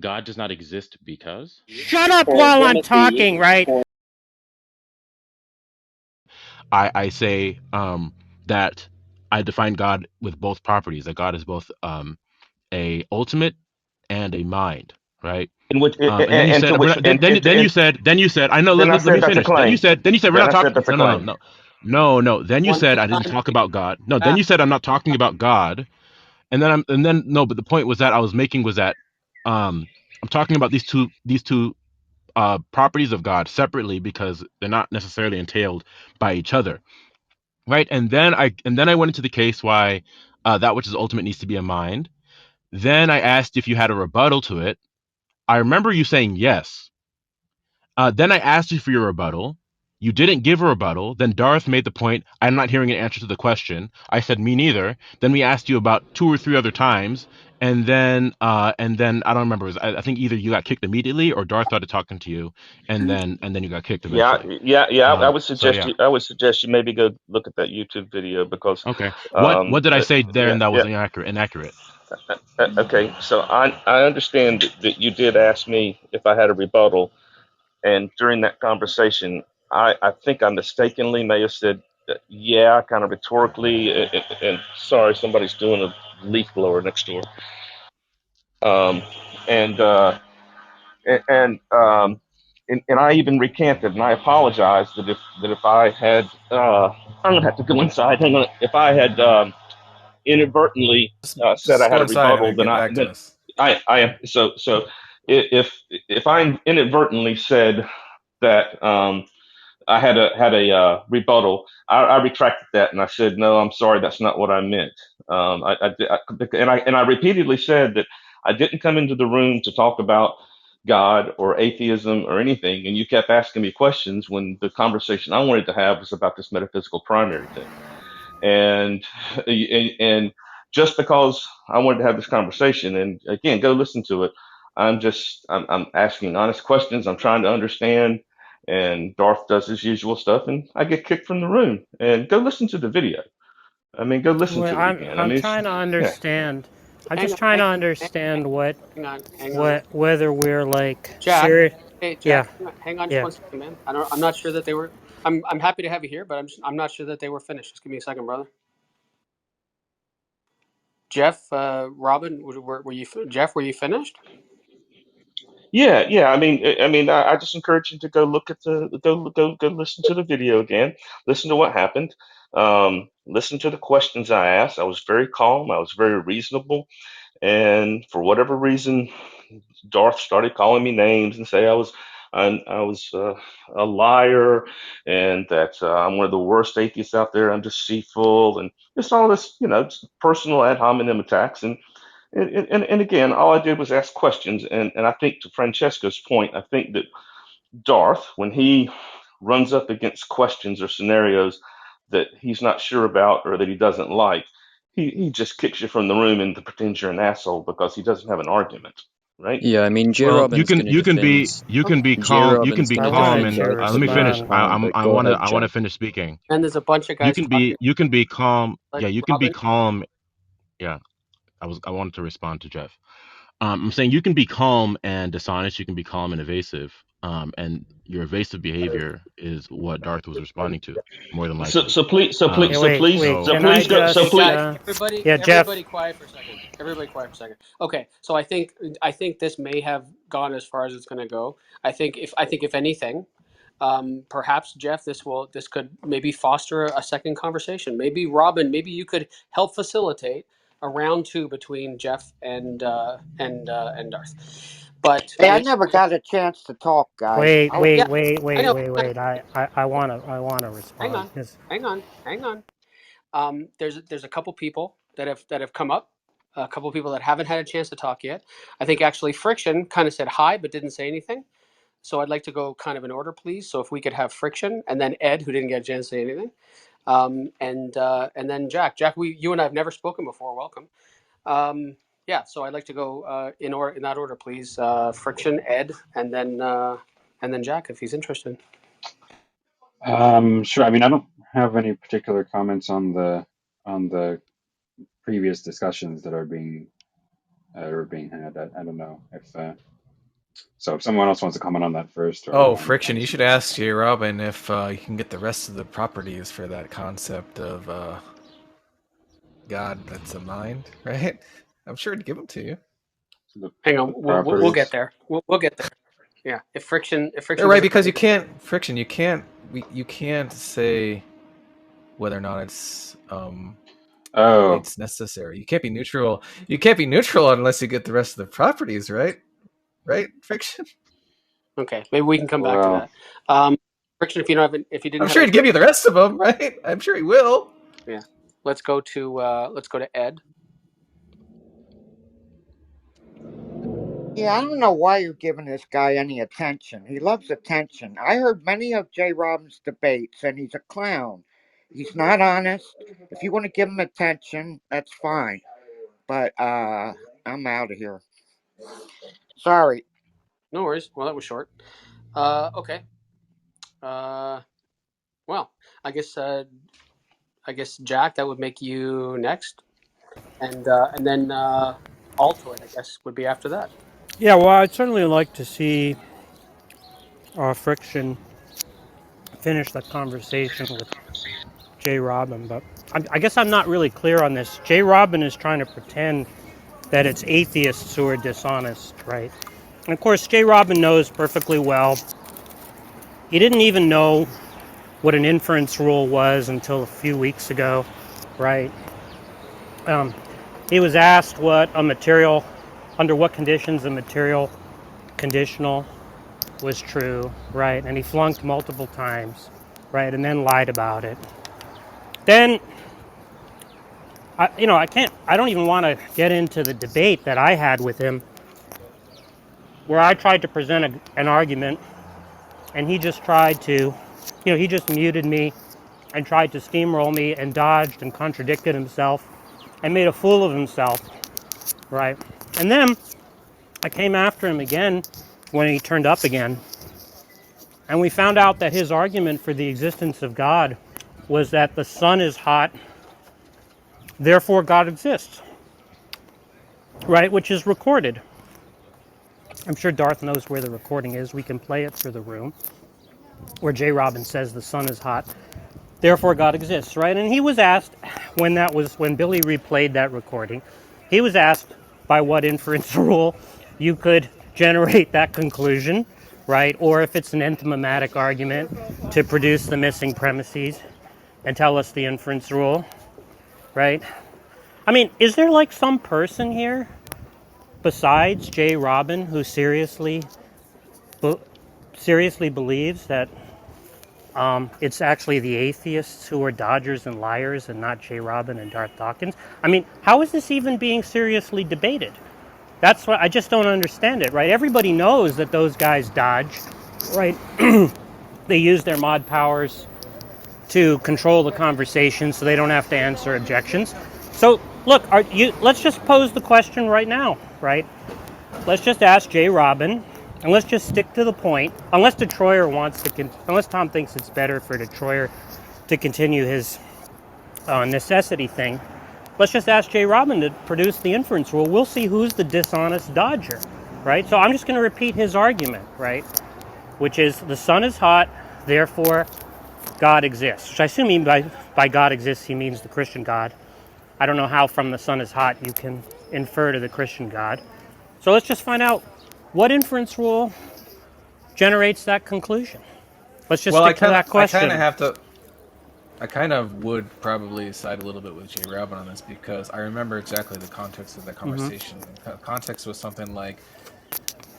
God does not exist because? Shut up while I'm talking, right? I say that I define God with both properties. That God is both a ultimate and a mind, right? In which And then you and to said we're which not. Then you said I know. then I Let said me that's a finish. claim. Then you said we're Then not I said talking. that's a No. claim. No. Then you One said at I a didn't time. talk about God. No. Then Ah, you said I'm not talking about God. And then no. But the point was that I was making was that I'm talking about these two properties of God separately because they're not necessarily entailed by each other, right? And then I went into the case why that which is ultimate needs to be a mind. Then I asked if you had a rebuttal to it. I remember you saying yes. Then I asked you for your rebuttal. You didn't give a rebuttal. Then Darth made the point, I'm not hearing an answer to the question. I said, me neither. Then we asked you about two or three other times. And then I don't remember. I think either you got kicked immediately or Darth started talking to you, and then you got kicked Yeah, eventually. yeah. I would So suggest yeah. you maybe go look at that YouTube video because, Okay. What did I say there yeah, and that yeah. was inaccurate? Okay, so I understand that you did ask me if I had a rebuttal, and during that conversation, I think I mistakenly may have said yeah, kind of rhetorically, and sorry, somebody's doing a leaf blower next door. Um, and and and, um, and I even recanted and I apologized that if I had I'm gonna have to go inside. Hang on. If I had inadvertently said I Just had go a inside and rebuttal, then then get I back to then us. I am so if I inadvertently said that I had a rebuttal. I retracted that and I said, no, I'm sorry, that's not what I meant. And I repeatedly said that I didn't come into the room to talk about God or atheism or anything, and you kept asking me questions when the conversation I wanted to have was about this metaphysical primary thing. And just because I wanted to have this conversation, and again, go listen to it. I'm asking honest questions. I'm trying to understand, and Darth does his usual stuff, and I get kicked from the room. And go listen to the video. I mean, go listen Well, to it I'm again. I I'm mean, it's, trying to yeah. understand. I'm hang just on, trying hang to on, understand hang on. whether we're like Jack, serious. hey Yeah, Jack, hang on just yeah. one second, man. I'm not sure that they were. I'm happy to have you here, but I'm not sure that they were finished. Just give me a second, brother. Jeff, Robin, were you Jeff? Were you finished? Yeah. I just encourage you to go look at go listen to the video again. Listen to what happened. Listen to the questions I asked. I was very calm. I was very reasonable. And for whatever reason, Darth started calling me names and say I was a liar and that I'm one of the worst atheists out there. I'm deceitful and just all this, just personal ad hominem attacks. And again, all I did was ask questions. And I think to Francesco's point, I think that Darth, when he runs up against questions or scenarios that he's not sure about or that he doesn't like, he just kicks you from the room and pretends you're an asshole because he doesn't have an argument, right? Yeah, I mean, J. Well, you Robin's can going to you can defend. be you Okay. can be J. calm. You can Robin's be going I to calm defend wanted and to Darth for let me the finish. respond. meantime, but go ahead, I want to Jack. finish speaking. And there's a bunch of guys talking. You can be calm. Like Yeah, you can be Robin. calm. Yeah, I wanted to respond to Jeff. I'm saying you can be calm and dishonest. You can be calm and evasive. And your evasive behavior is what Darth was responding to, more than So likely. so please so Yeah, please so wait, please wait. So so Can I please go so Hey just? please guys, Yeah, Jeff. everybody quiet for a second. Everybody quiet for a second. Okay, so I think this may have gone as far as it's going to go. I think if anything, perhaps Jeff, this could maybe foster a second conversation. Maybe Robin, maybe you could help facilitate a round two between Jeff and Darth. But Hey, I never got a chance to talk, guys. Wait, I'll, wait, yeah, wait, I wait, know. wait, wait. I wanna Hang respond. on, hang on. There's a couple people that have come up, a couple people that haven't had a chance to talk yet. I think actually Friction kind of said hi but didn't say anything. So I'd like to go kind of in order, please. So if we could have Friction and then Ed, who didn't get a chance to say anything, and then Jack. Jack, you and I have never spoken before. Welcome. Yeah, so I'd like to go in that order, please. Friction, Ed, and then Jack, if he's interested. Sure. I mean, I don't have any particular comments on the previous discussions that are being were being had. I don't know if so. If someone else wants to comment on that first, or Oh, want me to Friction, you answer should that. ask J. Robin if you can get the rest of the properties for that concept of God that's a mind, right? I'm sure he'd give them to you. So Hang on, the we'll get properties. there. We'll get there. Yeah, if friction Right, doesn't because agree. you can't say whether or not Oh, it's necessary. You can't be neutral. You can't be neutral unless you get the rest of the properties, right? Right, Friction. Okay, maybe we can come back to well, that. Friction, if you didn't I'm have sure a he'd give you the rest of them, right? I'm sure he will. yeah, let's go to Ed. Yeah, I don't know why you're giving this guy any attention. He loves attention. I heard many of Jay Robbins' debates, and he's a clown. He's not honest. If you want to give him attention, that's fine. But I'm out of here. Sorry. No worries. Well, that was short. Okay. Well, I guess Jack, that would make you next, and then Altoid, I guess, would be after that. Yeah, well, I'd certainly like to see Friction finish the conversation with Jay Robin, but I guess I'm not really clear on this. Jay Robin is trying to pretend that it's atheists who are dishonest, right? And of course, Jay Robin knows perfectly well. He didn't even know what an inference rule was until a few weeks ago, right? He was asked under what conditions a material conditional was true, right? And he flunked multiple times, right? And then lied about it. Then, I don't even want to get into the debate that I had with him where I tried to present an argument and he just tried to, he just muted me and tried to steamroll me and dodged and contradicted himself and made a fool of himself, right? And then I came after him again when he turned up again, and we found out that his argument for the existence of God was that the sun is hot, therefore God exists, right? Which is recorded. I'm sure Darth knows where the recording is. We can play it for the room, where J. Robin says the sun is hot, therefore God exists, right? And he was asked when Billy replayed that recording, he was asked by what inference rule you could generate that conclusion, right? Or if it's an entomomatic argument to produce the missing premises and tell us the inference rule, right? I mean, is there like some person here besides Jay Robin who seriously believes that it's actually the atheists who are dodgers and liars and not Jay Robin and Darth Dawkins? I mean, how is this even being seriously debated? That's what I just don't understand it, right? Everybody knows that those guys dodge, right? They use their mod powers to control the conversation so they don't have to answer objections. So, look, let's just pose the question right now, right? Let's just ask Jay Robin, and let's just stick to the point. Unless unless Tom thinks it's better for Detroyer to continue his necessity thing, let's just ask Jay Robin to produce the inference rule. We'll see who's the dishonest dodger, right? So I'm just going to repeat his argument, right? Which is the sun is hot, therefore God exists. Which I assume by God exists, he means the Christian God. I don't know how from the sun is hot you can infer to the Christian God. So let's just find out what inference rule generates that conclusion. Let's just Well, stick to that I kind of question. have to. I kind of would probably side a little bit with Jay Robin on this because I remember exactly the context of that conversation. The context was something like,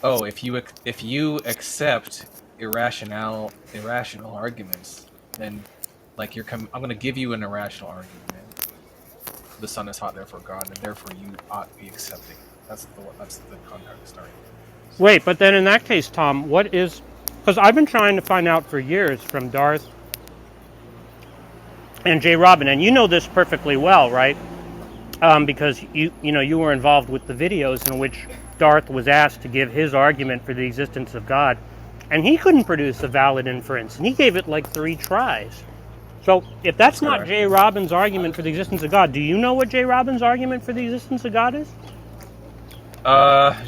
"Oh, if you accept irrational arguments, then like I'm going to give you an irrational argument. The sun is hot, therefore God, and therefore you ought to be accepting it." That's the context starting. Wait, but then in that case, Tom, what is... Because I've been trying to find out for years from Darth and Jay Robin, and you know this perfectly well, right? Because you were involved with the videos in which Darth was asked to give his argument for the existence of God, and he couldn't produce a valid inference, and he gave it like 3 tries. So if that's not correct. Jay Robin's argument for the existence of God, do you know what Jay Robin's argument for the existence of God is?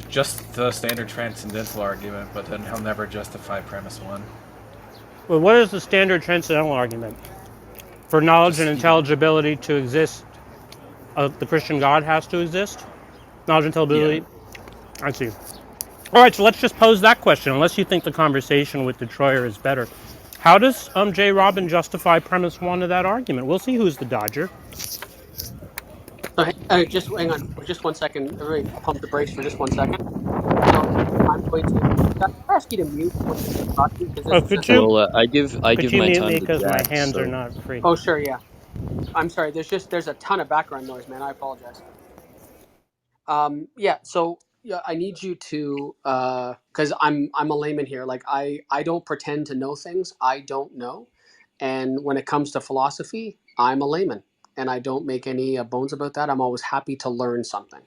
Just the standard transcendental argument, but then he'll never justify premise one. Well, what is the standard transcendental argument? For knowledge and Just intelligibility to exist, the Christian God has to exist? Knowledge and intelligibility? Yeah. I see. All right, so let's just pose that question, unless you think the conversation with Detroyer is better. How does J. Robin justify premise one of that argument? We'll see who's the dodger. Just hang on, just 1 second. Everybody, pump the brakes for just 1 second. So I'm going to ask you to mute when you're talking because Oh, this is could just a. you Well, I could give you my mute time me to because my Jack, hands are so not free? Oh, sure, yeah. I'm sorry. There's a ton of background noise, man. I apologize. Yeah. So yeah, I need you to because I'm a layman here. Like I don't pretend to know things I don't know, and when it comes to philosophy, I'm a layman, and I don't make any bones about that. I'm always happy to learn something.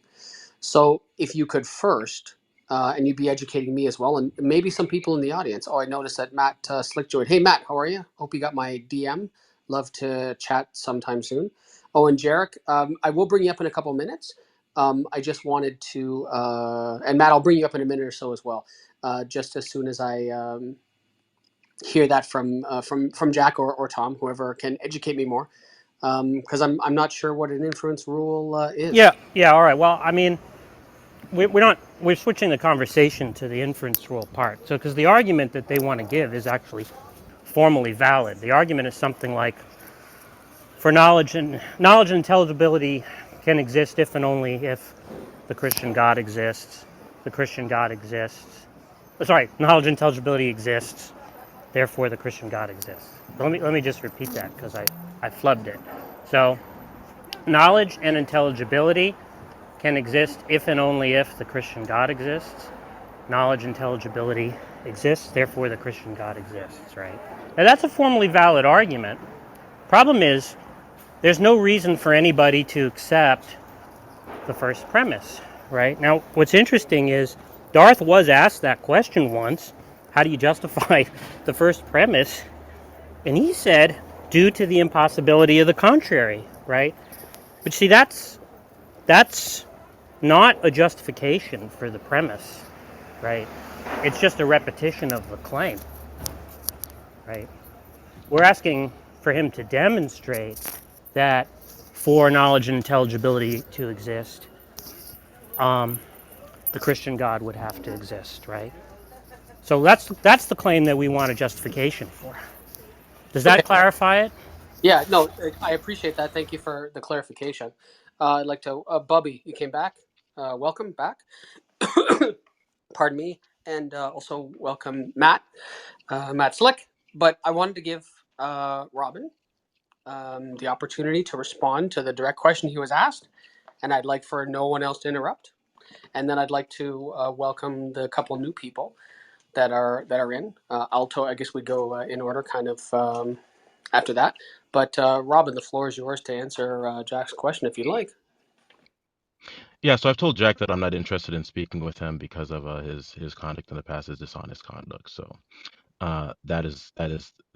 So if you could first, and you'd be educating me as well, and maybe some people in the audience. Oh, I noticed that Matt Slick joined. Hey, Matt, how are you? Hope you got my DM. Love to chat sometime soon. Oh, and Jarek, I will bring you up in a couple minutes. I just wanted to, and Matt, I'll bring you up in a minute or so as well. Just as soon as I hear that from Jack or Tom, whoever can educate me more, because I'm not sure what an inference rule is. Yeah, all right. Well, I mean, we're switching the conversation to the inference rule part. So, because the argument that they want to give is actually formally valid. The argument is something like, for knowledge and intelligibility can exist if and only if the Christian God exists. The Christian God exists. Sorry, knowledge and intelligibility exists. Therefore, the Christian God exists. Let me just repeat that because I flubbed it. So, knowledge and intelligibility can exist if and only if the Christian God exists. Knowledge, intelligibility exists, therefore the Christian God exists, right? Now that's a formally valid argument. Problem is, there's no reason for anybody to accept the first premise, right? Now, what's interesting is Darth was asked that question once, how do you justify the first premise? And he said, due to the impossibility of the contrary, right? But see, that's not a justification for the premise, right? It's just a repetition of the claim, right? We're asking for him to demonstrate that for knowledge and intelligibility to exist, the Christian God would have to exist, right? So that's the claim that we want a justification for. Does Okay. that clarify it? Yeah, no, I appreciate that. Thank you for the clarification. I'd like to, Bubby, you came back. Welcome back. Pardon me, and also welcome Matt, Matt Slick. But I wanted to give Robin the opportunity to respond to the direct question he was asked, and I'd like for no one else to interrupt. And then I'd like to welcome the couple new people that are in. Alto, I guess we go in order, kind of after that. But Robin, the floor is yours to answer Jack's question if you'd like. Yeah, so I've told Jack that I'm not interested in speaking with him because of his conduct in the past, his dishonest conduct. So that is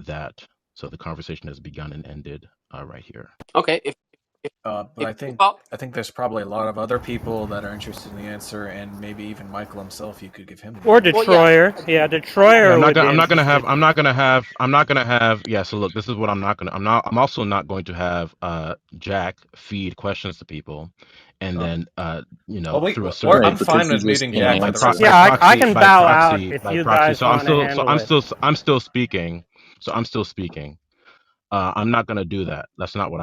that. So the conversation has begun and ended right here. Okay, But if well, I think there's probably a lot of other people that are interested in the answer, and maybe even Michael himself. You could give him the Or opportunity. well, yeah, Detroyer? Yeah, Yeah, Detroyer would be interested. I'm not gonna have. Yeah, so look, this is what I'm also not going to have Jack feed questions to people, and Oh. then Well, through a right, I'm service because fine he with just muting can't Jack by for the answer. rest of Yeah, the I conversation. can bow out if by you proxy. guys So I'm want to still so handle I'm it. still I'm still speaking. So I'm still speaking. I'm not gonna do that. That's not Now,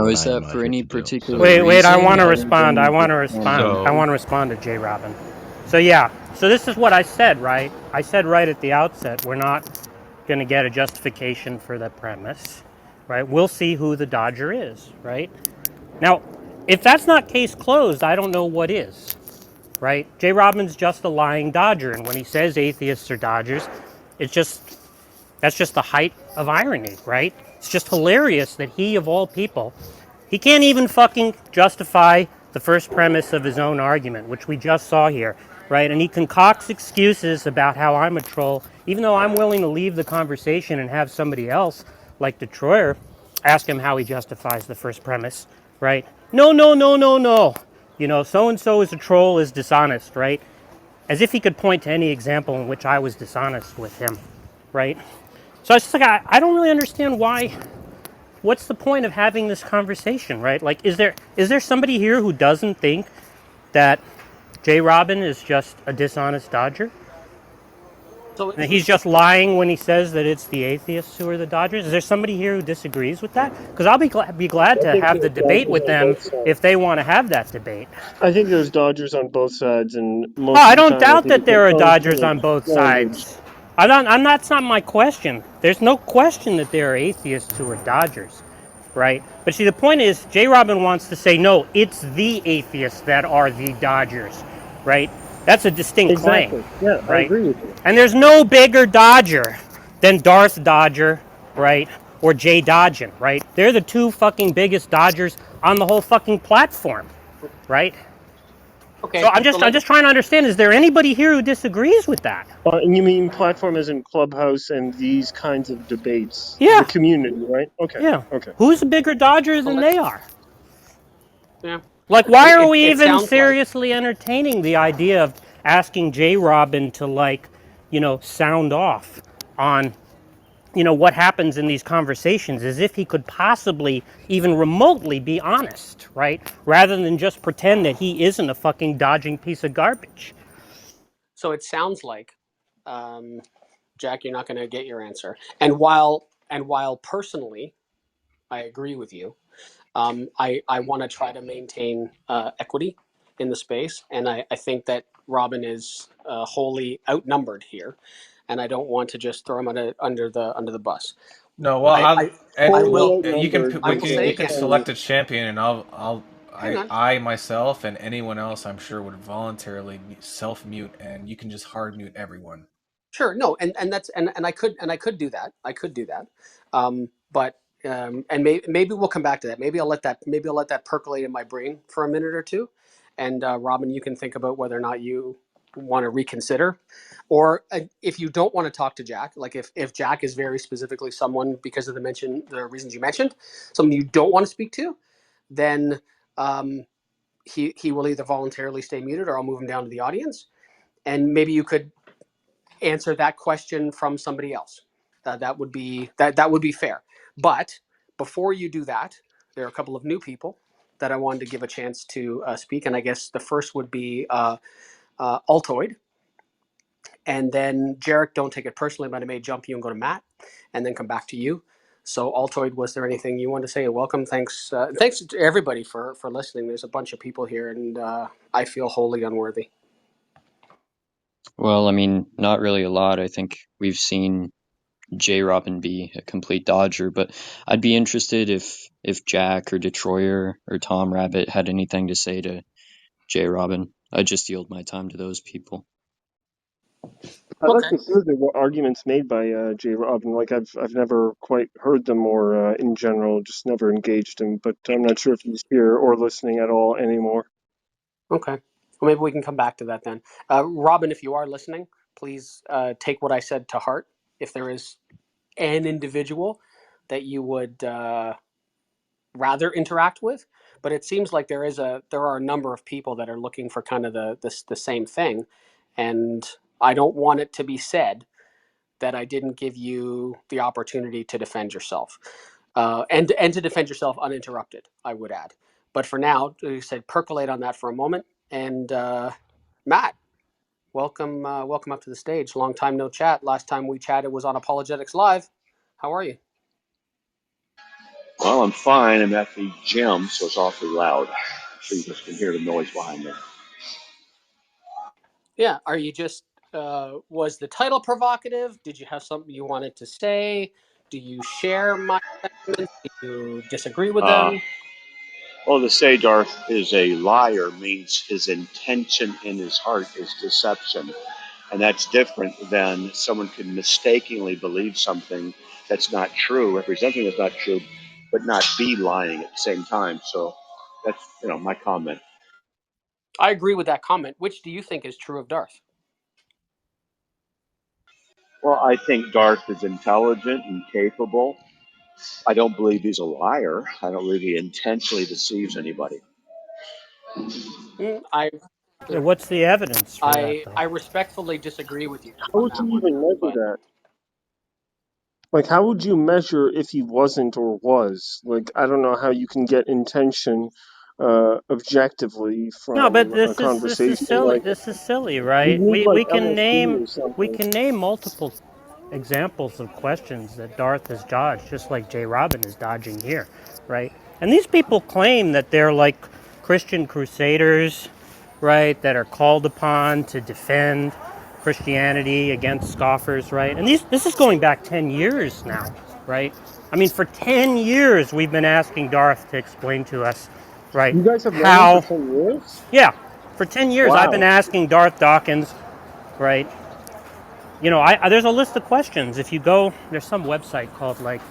what is I am that for here any to do. particular So Wait, I reason, want to other respond. than I you want just to can't respond. I so answer? want to respond to J. Robin. So yeah, so this is what I said, right? I said right at the outset, we're not going to get a justification for the premise, right? We'll see who the dodger is, right? Now, if that's not case closed, I don't know what is, right? J. Robin's just a lying dodger, and when he says atheists are dodgers, it's just that's just the height of irony, right? It's just hilarious that he, of all people, he can't even fucking justify the first premise of his own argument, which we just saw here, right? And he concocts excuses about how I'm a troll, even though I'm willing to leave the conversation and have somebody else, like Detroyer, ask him how he justifies the first premise, right? No, no, no, no, no. So and so is a troll, is dishonest, right? As if he could point to any example in which I was dishonest with him, right? So it's just like I don't really understand why. What's the point of having this conversation, right? Like, is there somebody here who doesn't think that J. Robin is just a dishonest dodger? So And he's just lying when he says that it's the atheists who are the dodgers? Is there somebody here who disagrees with that? Because I'll be glad I to think have the there's debate dodgers with on them both sides. if they want to have that debate. I think there's dodgers on both sides, and Oh, most I of the don't time, I doubt think that it's an there are dodgers unfair on both advantage. sides. That's not my question. There's no question that there are atheists who are dodgers, right? But see, the point is, J. Robin wants to say, no, it's the atheists that are the dodgers, right? That's a distinct claim, Exactly. Yeah, I right? agree with you. And there's no bigger dodger than Darth Dodger, right? Or Jay Dodgen, right? They're the two fucking biggest dodgers on the whole fucking platform, right? So okay, so I'm let just trying to understand, is there anybody here who disagrees with that? And you mean platform as in Clubhouse and these kinds of debates, the Yeah, community, right? Okay, yeah. okay. Who's a bigger dodger so than let they are? yeah. Like, why are we It even sounds like seriously entertaining the idea of asking J. Robin to, like, sound off on, what happens in these conversations, as if he could possibly even remotely be honest, right? Rather than just pretend that he isn't a fucking dodging piece of garbage. it sounds like, um, Jack, you're not going to get your answer. And while personally, I agree with you. I want to try to maintain equity in the space, and I think that Robin is wholly outnumbered here, and I don't want to just throw him under the bus. No, well, I I'll I, I Wholly will you can outnumbered I we will is can say you can again. funny. select a champion, and Hang on. I myself and anyone else I'm sure would voluntarily self mute, and you can just hard mute everyone. Sure, no, and that's and I could do that. I could do that, but and maybe we'll come back to that. Maybe I'll let that percolate in my brain for a minute or two, and Robin, you can think about whether or not you want to reconsider, or if you don't want to talk to Jack, like if Jack is very specifically someone because of the reasons you mentioned, someone you don't want to speak to, then he will either voluntarily stay muted or I'll move him down to the audience, and maybe you could answer that question from somebody else. That would be fair. But before you do that, there are a couple of new people that I wanted to give a chance to speak, and I guess the first would be Altoid, and then Jarek. Don't take it personally, but I may jump you and go to Matt, and then come back to you. So Altoid, was there anything you wanted to say? Welcome, thanks to everybody for listening. There's a bunch of people here, and I feel wholly unworthy. Well, I mean, not really a lot. I think we've seen J. Robin be a complete dodger, but I'd be interested if Jack or Detroyer or Tom Rabbit had anything to say to J. Robin. I'd just yield my time to those people. I'd like Okay. to hear the arguments made by Jay Robin. Like I've never quite heard them, or in general, just never engaged him. But I'm not sure if he's here or listening at all anymore. Okay. Well, maybe we can come back to that then. Robin, if you are listening, please take what I said to heart. If there is an individual that you would rather interact with, but it seems like there are a number of people that are looking for kind of the same thing, and I don't want it to be said that I didn't give you the opportunity to defend yourself, and to defend yourself uninterrupted. I would add, but for now, you said percolate on that for a moment, and Matt, welcome up to the stage. Long time no chat. Last time we chatted was on Apologetics Live. How are you? Well, I'm fine. I'm at the gym, so it's awfully loud. So you just can hear the noise behind me. Yeah. Are you just? Was the title provocative? Did you have something you wanted to say? Do you share my sentiments? Do you disagree with Uh, them? well, to say Darth is a liar means his intention in his heart is deception. And that's different than someone can mistakenly believe something that's not true, represent something that's not true, but not be lying at the same time. So that's, my comment. I agree with that comment. Which do you think is true of Darth? Well, I think Darth is intelligent and capable. I don't believe he's a liar. I don't believe he intentionally deceives anybody. I What's the evidence for that, though? I respectfully disagree with you How on would that you one, even measure but that? Like, how would you measure if he wasn't or was? Like, I don't know how you can get intention objectively No, but from a this is conversation. silly. Like, This is silly, you right? need We like we can LSD name or we something. can name multiple examples of questions that Darth has dodged, just like J. Robin is dodging here, right? And these people claim that they're like Christian crusaders, right? That are called upon to defend Christianity against scoffers, right? And this is going back 10 years now, right? I mean, for 10 years we've been asking Darth to explain to us, right, You guys have known him for how 10 years? yeah, for 10 years I've been Wow. asking Darth Dawkins, right? You know, there's a list of questions. If you go, there's some website called like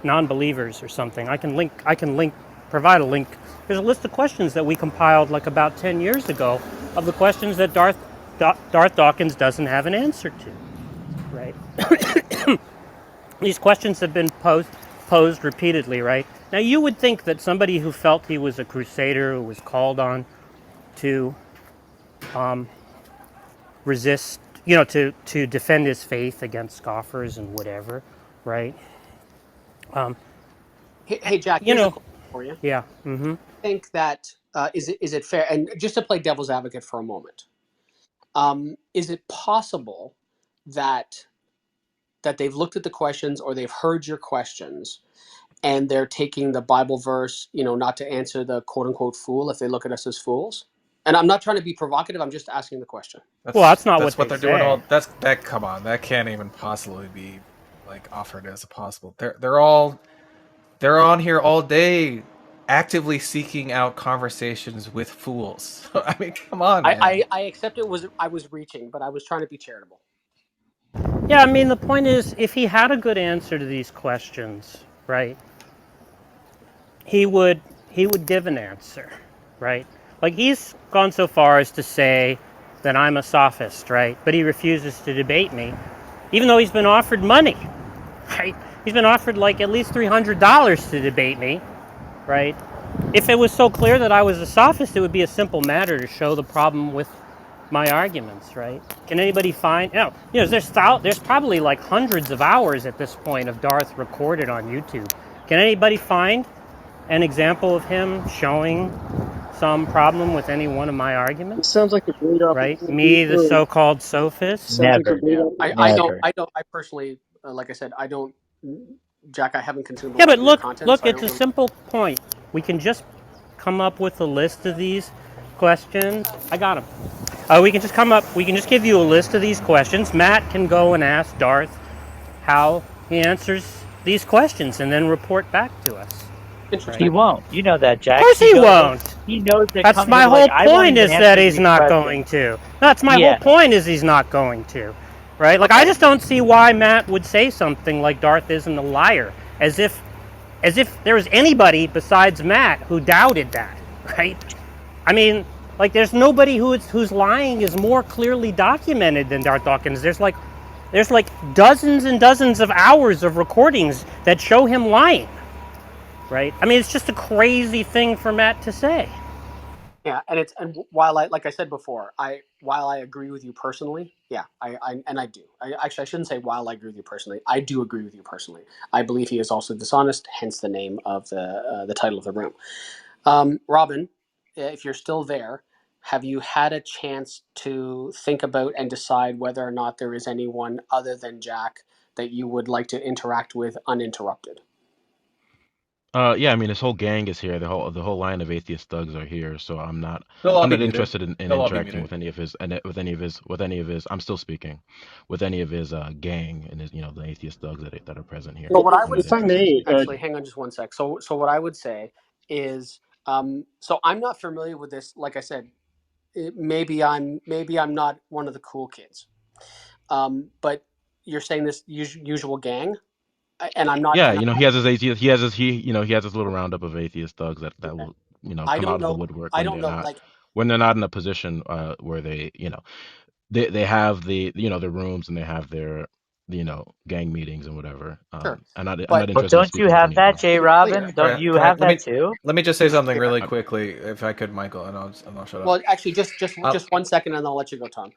non-believers or something. I can link, provide a link. There's a list of questions that we compiled like about 10 years ago of the questions that Darth Dawkins doesn't have an answer to, right? These questions have been posed repeatedly, right? Now you would think that somebody who felt he was a crusader, who was called on to resist, to defend his faith against scoffers and whatever, right? hey, Jack, You here's a know, question for you. yeah. I think that is it fair? And just to play devil's advocate for a moment, is it possible that they've looked at the questions or they've heard your questions and they're taking the Bible verse, not to answer the quote unquote fool if they look at us as fools? And I'm not trying to be provocative. I'm just asking the question. Well, that's not what That's what they they're doing. say. All that. Come on, that can't even possibly be like offered as a possible. They're on here all day, actively seeking out conversations with fools. I mean, come on, I, man. I, I accept it was I was reaching, but I was trying to be charitable. Yeah, I mean, the point is, if he had a good answer to these questions, right, he would he would give an answer, right? Like he's gone so far as to say that I'm a sophist, right? But he refuses to debate me, even though he's been offered money, right? He's been offered like at least $300 to debate me, right? If it was so clear that I was a sophist, it would be a simple matter to show the problem with my arguments, right? Can anybody find? There's probably like hundreds of hours at this point of Darth recorded on YouTube. Can anybody find an example of him showing some problem with any one of my It arguments? sounds like a great Right? opportunity Me, the for. so-called sophist. Sounds like a Never, great I don't never. I don't I personally like I said I don't Jack, I haven't consumed a Yeah, lot but of your look, content, look, so I it's don't a really. simple point. We can just come up with a list of these questions. I got them. We can just give you a list of these questions. Matt can go and ask Darth how he answers these questions and then report back to us, He right? Interesting. won't. You know that, Of Jack. course he won't. He knows that That's come. He'll my be like, whole I won't point even is that answer he's these not questions. going to. That's my whole Yeah. point is he's not going to, right? Like I Okay. just don't see why Matt would say something like Darth isn't a liar, as if there was anybody besides Matt who doubted that, right? I mean, like there's nobody whose lying is more clearly documented than Darth Dawkins. There's like dozens and dozens of hours of recordings that show him lying, right? I mean, it's just a crazy thing for Matt to say. Yeah, and while I like I said before, while I agree with you personally, yeah, I do. Actually I shouldn't say while I agree with you personally. I do agree with you personally. I believe he is also dishonest, hence the name of the title of the room. Robin, if you're still there, have you had a chance to think about and decide whether or not there is anyone other than Jack that you would like to interact with uninterrupted? Yeah, I mean, his whole gang is here. The whole line of atheist thugs are here. So They'll all I'm be not muted. interested in They'll all be interacting muted. with any of his and with any of his. I'm still speaking with any of his gang and his the atheist thugs that are present here. So what I I'm would not If I say, interested in may, speaking with actually, them. hang on just one sec. So what I would say is, so I'm not familiar with this. Like I said, maybe I'm not one of the cool kids. But you're saying this usual gang, and I'm not, Yeah, and he has his atheist. He has his little roundup of atheist thugs that will I come don't out of the know. woodwork I when don't they're know. not Like, in a position where they have the the rooms and they have their gang meetings and whatever. Sure, I'm but not But interested in don't you speaking with have any of that, them. Jay to be Robin? clear, All Don't right, you can I have that too? let me just say to be something clear. really I, quickly, if I could, Michael, and I'll shut up. Well, actually, Uh, just 1 second, and I'll let you go, Tom.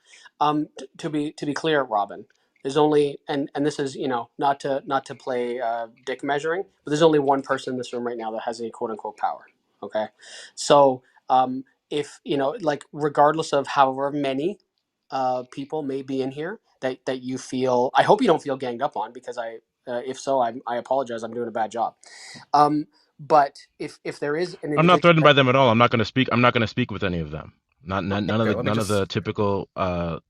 To be clear, Robin, there's only and this is not to play dick measuring, but there's only one person in this room right now that has any quote unquote power. Okay, so if like regardless of however many people may be in here that you feel, I hope you don't feel ganged up on because if so, I apologize. I'm doing a bad job. Um, but if there is an I'm not individual threatened that by them at all. I'm not going to speak. I'm not going to speak with any of them. okay, let me None of just the typical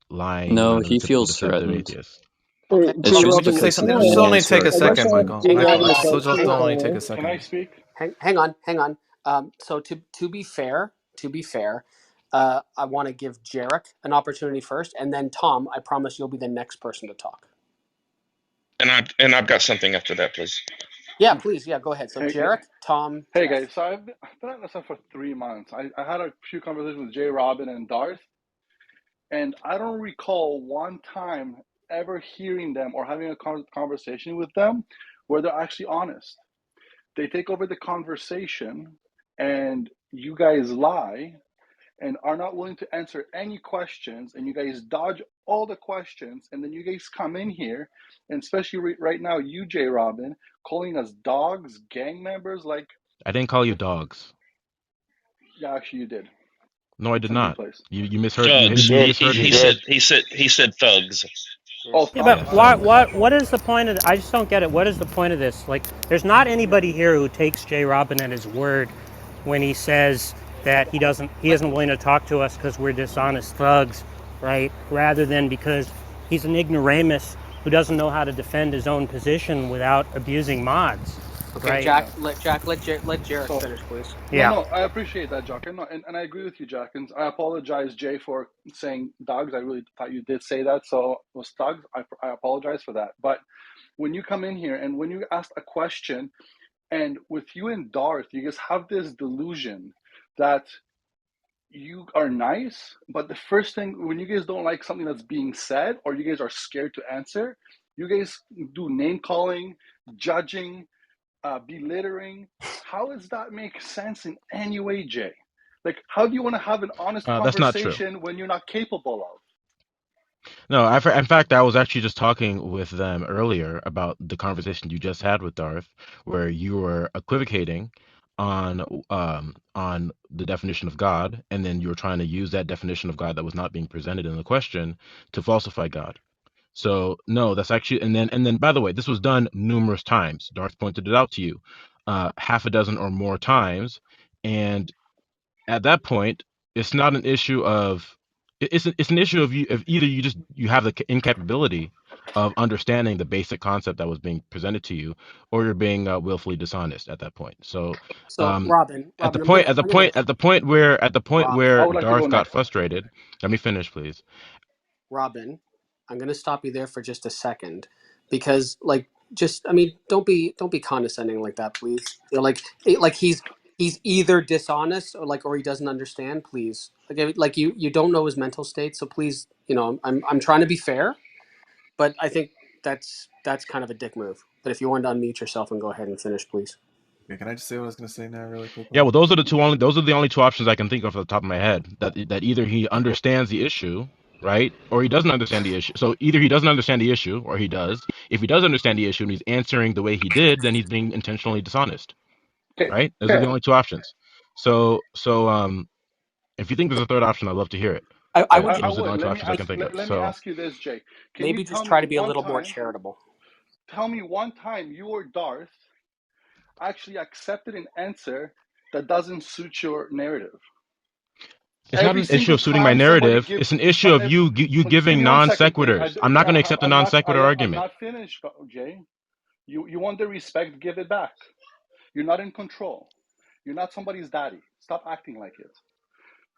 lying. No, None of the he typical feels deceptive threatened. atheists. Hey, okay, Jay It's well, let me just just Robin, say because he something. can This I? will can't only answer take a a I guess second, question. Michael. I'm Michael, adding this a will just take only on take a it. Can I second. speak? hang on. To be fair, I want to give Jarek an opportunity first, and then Tom. I promise you'll be the next person to talk. And I've got something after that, please. Yeah, please. Yeah, go ahead. So Hey, Jarek, Tom, hey Jeff. guys. So I've been at this for 3 months. I had a few conversations with Jay, Robin, and Darth, and I don't recall one time ever hearing them or having a conversation with them where they're actually honest. They take over the conversation, and you guys lie and are not willing to answer any questions, and you guys dodge all the questions, and then you guys come in here, and especially right now, you, Jay Robin, calling us dogs, gang members, like, I didn't call you dogs. yeah, actually, you did. No, I It's did on not. replays. You misheard. Thugs. You You did. misheard You me He then. said did. thugs. Oh, Yes. Yeah, but Yeah. why, So what is the point of? I just don't get it. What is the point of this? Like, there's not anybody here who takes Jay Robin at his word when he says that he isn't willing to talk to us because we're dishonest thugs, right? Rather than because he's an ignoramus who doesn't know how to defend his own position without abusing mods, Okay, right? yeah. Let Jarek So, finish, please. no, Yeah. no, I appreciate that, Jack. And I agree with you, Jack. And I apologize, Jay, for saying dogs. I really thought you did say that. So it was thugs. I apologize for that. But when you come in here and when you ask a question, and with you and Darth, you guys have this delusion that you are nice, but the first thing when you guys don't like something that's being said or you guys are scared to answer, you guys do name calling, judging, belittling. How does that make sense in any way, Jay? Like, how do you want to have an honest that's not true. conversation when you're not capable of? No, in fact, I was actually just talking with them earlier about the conversation you just had with Darth, where you were equivocating on the definition of God, and then you were trying to use that definition of God that was not being presented in the question to falsify God. So no, that's actually, and then by the way, this was done numerous times. Darth pointed it out to you, half a dozen or more times, and at that point, it's not an issue of it's an issue of you of either you have the incapability of understanding the basic concept that was being presented to you, or you're being willfully dishonest at that point. So, So at the I'm gonna at the point I where would like to go Darth got next. frustrated, let me finish, please. Robin, I'm gonna stop you there for just a second, because like, just I mean, don't be condescending like that, please. Like he's either dishonest or he doesn't understand. Please, like you don't know his mental state, so please, I'm trying to be fair, but I think that's kind of a dick move. But if you want to unmute yourself and go ahead and finish, please. Okay, can I just say what I was going to say now, really Yeah, quickly? well, those are the only two options I can think of off the top of my head. That either he understands the issue, right, or he doesn't understand the issue. So either he doesn't understand the issue, or he does. If he does understand the issue and he's answering the way he did, then he's being intentionally dishonest, Okay, right? Those are okay. the only two options. So if you think there's a third option, I'd love to hear it. I But would I those are the would. only two Let me options I ask. can think of. Let me So ask you this, Jay. Can you maybe tell just me try to be a one little more time? charitable. Tell me one time you or Darth actually accepted an answer that doesn't suit your narrative. it's not Every an issue single of suiting my time somebody narrative. give, It's an issue of you just give giving me one non second, please. sequiturs. I'm not going to accept a non sequitur I'm argument. not finished, Jay. You want the respect, give it back. You're not in control. You're not somebody's daddy. Stop acting like it.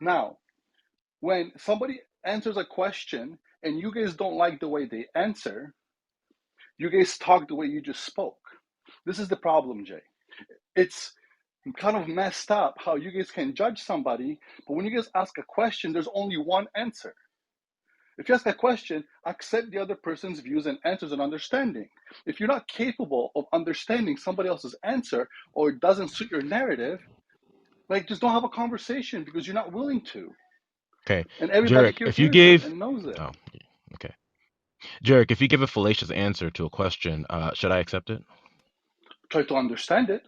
Now, when somebody answers a question and you guys don't like the way they answer, you guys talk the way you just spoke. This is the problem, Jay. It's kind of messed up how you guys can judge somebody, but when you guys ask a question, there's only one answer. If you ask a question, accept the other person's views and answers and understanding. If you're not capable of understanding somebody else's answer or it doesn't suit your narrative, like just don't have a conversation because you're not willing to. Okay, And everybody Jarek, here if you hears it gave, and knows it. oh, okay, Jarek, if you give a fallacious answer to a question, should I accept it? Try to understand it.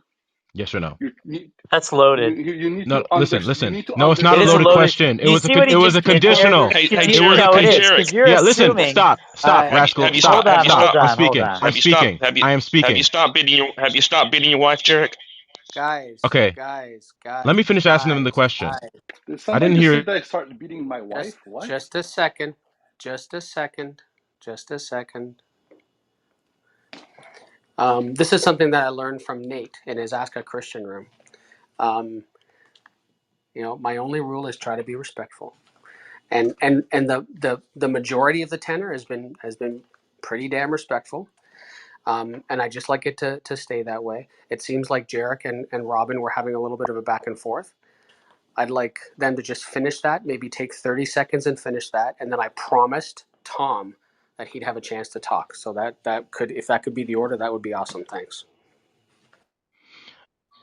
Yes or no? You need That's loaded. you need No, to listen, you listen. need to No, it's not It a is a loaded understand. loaded. question. You see what he It was just a did there? conditional. Hey, It was a Jarek. No, it Hey, is condition. because Jarek. you're Yeah, listen, assuming. stop, Have you rascal, have you stop, stopped Hold have on, you stop. hold stopped I'm on, hold speaking. on. I'm speaking. I am have you speaking. stopped beating your wife, Jarek? Guys, Okay, guys, let guys, me finish asking them the guys, question. guys. Did I somebody didn't just say hear. that I started beating my Just, wife? What? just a second. Just a second. Just a second. This is something that I learned from Nate in his Ask a Christian room. Um, my only rule is try to be respectful, and the majority of the tenor has been pretty damn respectful. And I just like it to stay that way. It seems like Jarek and Robin were having a little bit of a back and forth. I'd like them to just finish that, maybe take 30 seconds and finish that. And then I promised Tom that he'd have a chance to talk. So that could, if that could be the order, that would be awesome. Thanks.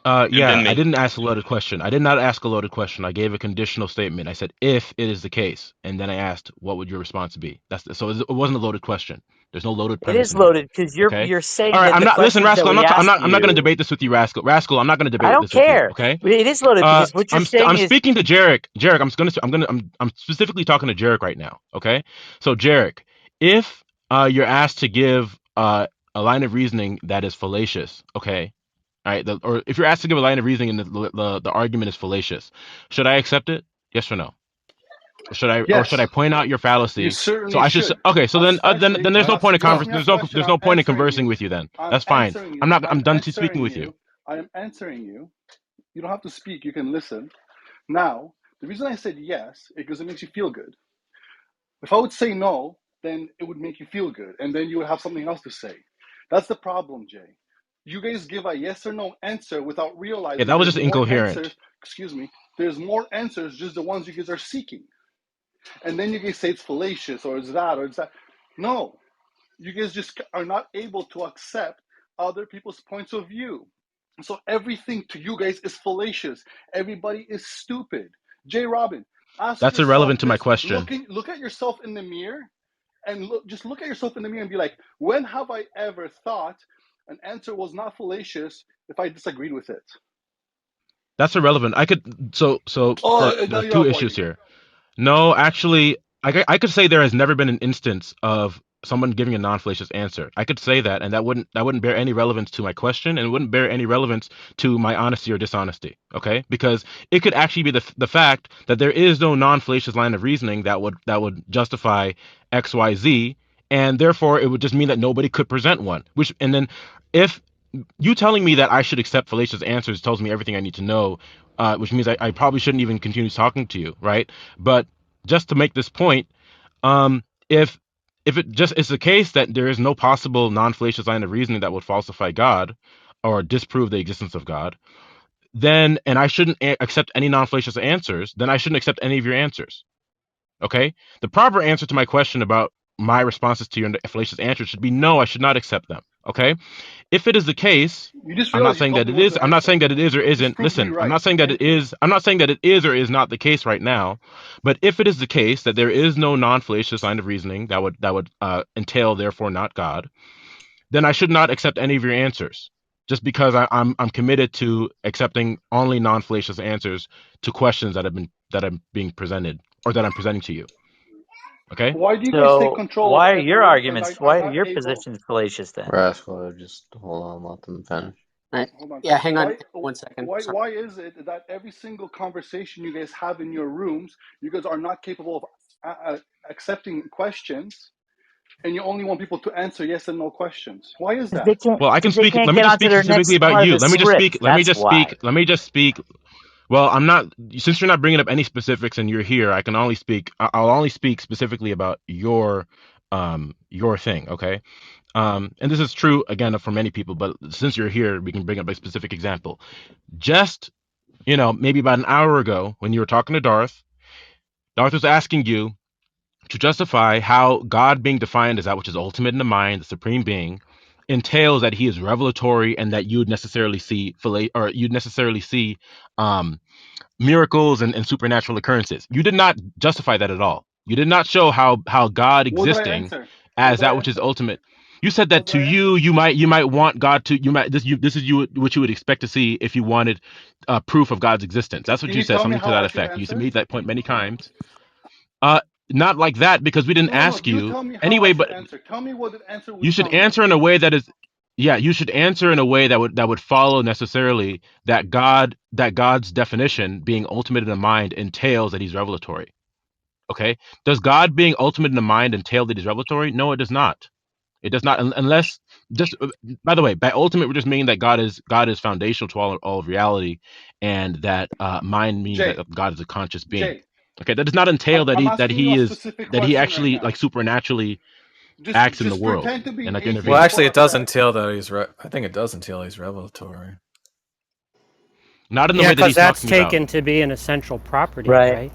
And Yeah, then I me. didn't ask a loaded question. I did not ask a loaded question. I gave a conditional statement. I said, if it is the case, and then I asked, what would your response be? So it wasn't a loaded question. There's no loaded It premise is in here. loaded because you're Okay. you're All saying right. that I'm the not. Listen, questions that rascal. we ask I'm not going to you. debate this with you, rascal. Rascal. I'm not going to I debate don't this with you. care. Okay. It is loaded because what you're saying I'm is speaking to Jarek. Jarek, I'm specifically talking to Jarek right now. Okay. So Jarek, if you're asked to give a line of reasoning that is fallacious, okay. All right, or if you're asked to give a line of reasoning and the argument is fallacious, should I accept it? Yes or no? Or should I Yes, point out your you fallacy? So certainly I should. should. Okay, so then Especially, there's no point of you ask convers. me a question, There's no I'm point in answering conversing you. with you. Then I'm that's fine. answering I'm you. not. I'm I'm done speaking answering with you. you. I am answering you. You don't have to speak. You can listen. Now, the reason I said yes is because it makes you feel good. If I would say no, then it would make you feel good, and then you would have something else to say. That's the problem, Jay. You guys give a yes or no answer without Yeah, realizing that was there's just more incoherent. answers. Excuse me. There's more answers, just the ones you guys are seeking. And then you guys say it's fallacious or it's that. No, you guys just are not able to accept other people's points of view. So everything to you guys is fallacious. Everybody is stupid. Jay Robin, ask That's yourself irrelevant to my this. question. Look at yourself in the mirror and just look at yourself in the mirror and be like, when have I ever thought an answer was not fallacious if I disagreed with it? That's irrelevant. I could. So Oh, for now there's you're two issues avoiding it. here. No, actually, I could say there has never been an instance of someone giving a non-fallacious answer. I could say that, and that wouldn't bear any relevance to my question, and it wouldn't bear any relevance to my honesty or dishonesty. Okay, because it could actually be the fact that there is no non-fallacious line of reasoning that would justify X, Y, Z, and therefore it would just mean that nobody could present one. And then if you telling me that I should accept fallacious answers tells me everything I need to know, which means I probably shouldn't even continue talking to you, right? But just to make this point, if it just is the case that there is no possible non-fallacious line of reasoning that would falsify God or disprove the existence of God, then and I shouldn't accept any non-fallacious answers, then I shouldn't accept any of your answers. Okay? The proper answer to my question about my responses to your fallacious answers should be no, I should not accept them. Okay? If it is the case, You just I'm not realized you saying told that me it what is. to I'm not saying answer. that it is or You just isn't. proved me Listen, I'm right. not saying that it Thank you. is. I'm not saying that it is or is not the case right now. But if it is the case that there is no non-fallacious line of reasoning that would entail therefore not God, then I should not accept any of your answers. Just because I'm committed to accepting only non-fallacious answers to questions that I'm being presented or that I'm presenting to you. Okay. Why do you guys take so. control Why are and your I arguments? are Why are not your able? positions fallacious then? Rascal, just hold on, let them finish. Right. Hold on. Yeah, hang on Why 1 second. Sorry. why is it that every single conversation you guys have in your rooms, you guys are not capable of accepting questions, and you only want people to answer yes and no questions? Why is Because that? they can't. Well, I can Because they speak. can't Let me get just onto speak their specifically next about part of you. the Let me just speak. script. Let me That's just why. speak. Let me just speak. Well, I'm not. Since you're not bringing up any specifics and you're here, I can only speak. I'll only speak specifically about your thing. Okay. And this is true again for many people, but since you're here, we can bring up a specific example. Just maybe about an hour ago, when you were talking to Darth, Darth was asking you to justify how God being defined as that which is ultimate in the mind, the supreme being, entails that he is revelatory and that you'd necessarily see um, miracles and supernatural occurrences. You did not justify that at all. You did not show how God What did I existing answer? What as did I that which is answer? ultimate. You said that What did to I you, answer? you might want God to this is you what you would expect to see if you wanted proof of God's existence. That's what Can you you said, tell me something to how that I should effect. You answer? made that point many times. Uh, Not like that because we didn't No, no, no. ask You you tell me how I anyway. should But answer. Tell me what the answer you would should sound like. answer in a way that is, yeah, you should answer in a way that would follow necessarily that God's definition being ultimate in the mind entails that he's revelatory. Okay, does God being ultimate in the mind entail that he's revelatory? No, it does not. It does not, unless just by the way, by ultimate we're just meaning that God is foundational to all of reality, and that mind means Jay, that God is a conscious being. Jay, Okay, that does not entail that I'm he that asking you he a is specific that he question right actually now. like supernaturally Just acts in the just world pretend to be and an like Well, atheist intervenes. actually, for it a does sec. entail that I think it does entail he's revelatory. Not in the Yeah, way that because he's that's talking about. taken to be an essential property, Right. right?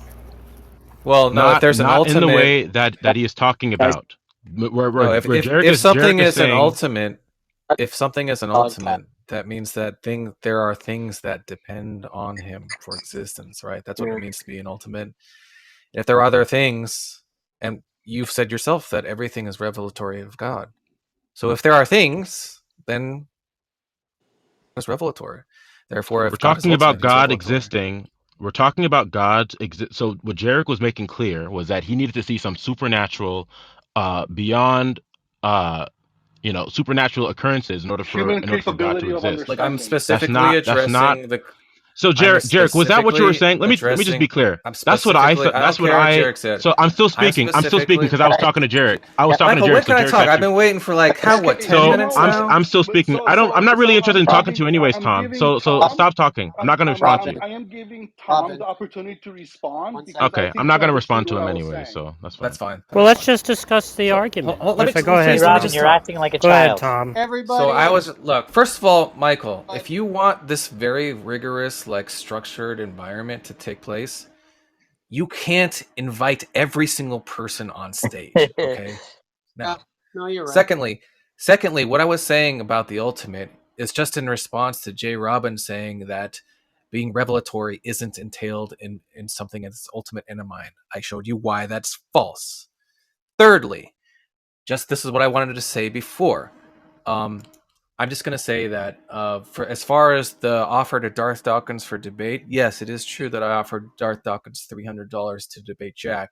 Well, no, if there's an Not in the ultimate, way that he is talking Guys, about. Where no, if Jarek something is is an saying, ultimate, if something is an dog time. ultimate, that means that there are things that depend on him for existence, right? That's what it Yeah. means to be an ultimate. And if there are other things, and you've said yourself that everything is revelatory of God. So if there are things, then it's revelatory. Therefore, we're if God is talking about ultimate, he's God revelatory. existing. We're talking about God's exist. So what Jarek was making clear was that he needed to see some supernatural, beyond, uh, supernatural occurrences Human in order for God to capability of exist. Like I'm understanding. specifically That's not. addressing the So I'm Jarek, was that what you were specifically saying? Let me just be addressing. clear. I'm That's what I specifically. thought. I That's don't what care what I. Jarek said. So I'm still I'm speaking. I'm still speaking specifically. because I was talking to Jarek. I was talking to Michael, Jarek. when So can I Jarek's talk? I've actually. been waiting for like how what Okay, 10 So you know minutes I'm what? now? I'm still But speaking. I'm not really interested in talking to you anyways, I'm Tom. giving So Tom stop talking. I'm not going to respond to Robin, you. I am giving Tom the Robin, opportunity to respond one because second. I Okay, I'm think not he going to understood respond to what him I was anyway, saying. so that's fine. That's fine. Well, That's let's fine. just discuss the So argument. let me Go ahead, J. please let me Robin, just Tom. you're talk. acting like a Go ahead, child. Tom. So I Everybody, was look. First of all, Michael, if you want this very rigorous, like structured environment to take place, you can't invite every single person on stage. Okay. yeah, Now, no, you're right. secondly, what I was saying about the ultimate is just in response to Jay Robbins saying that being revelatory isn't entailed in something that's ultimate in a mind. I showed you why that's false. Thirdly, just this is what I wanted to say before. I'm just going to say that for as far as the offer to Darth Dawkins for debate, yes, it is true that I offered Darth Dawkins $300 to debate Jack.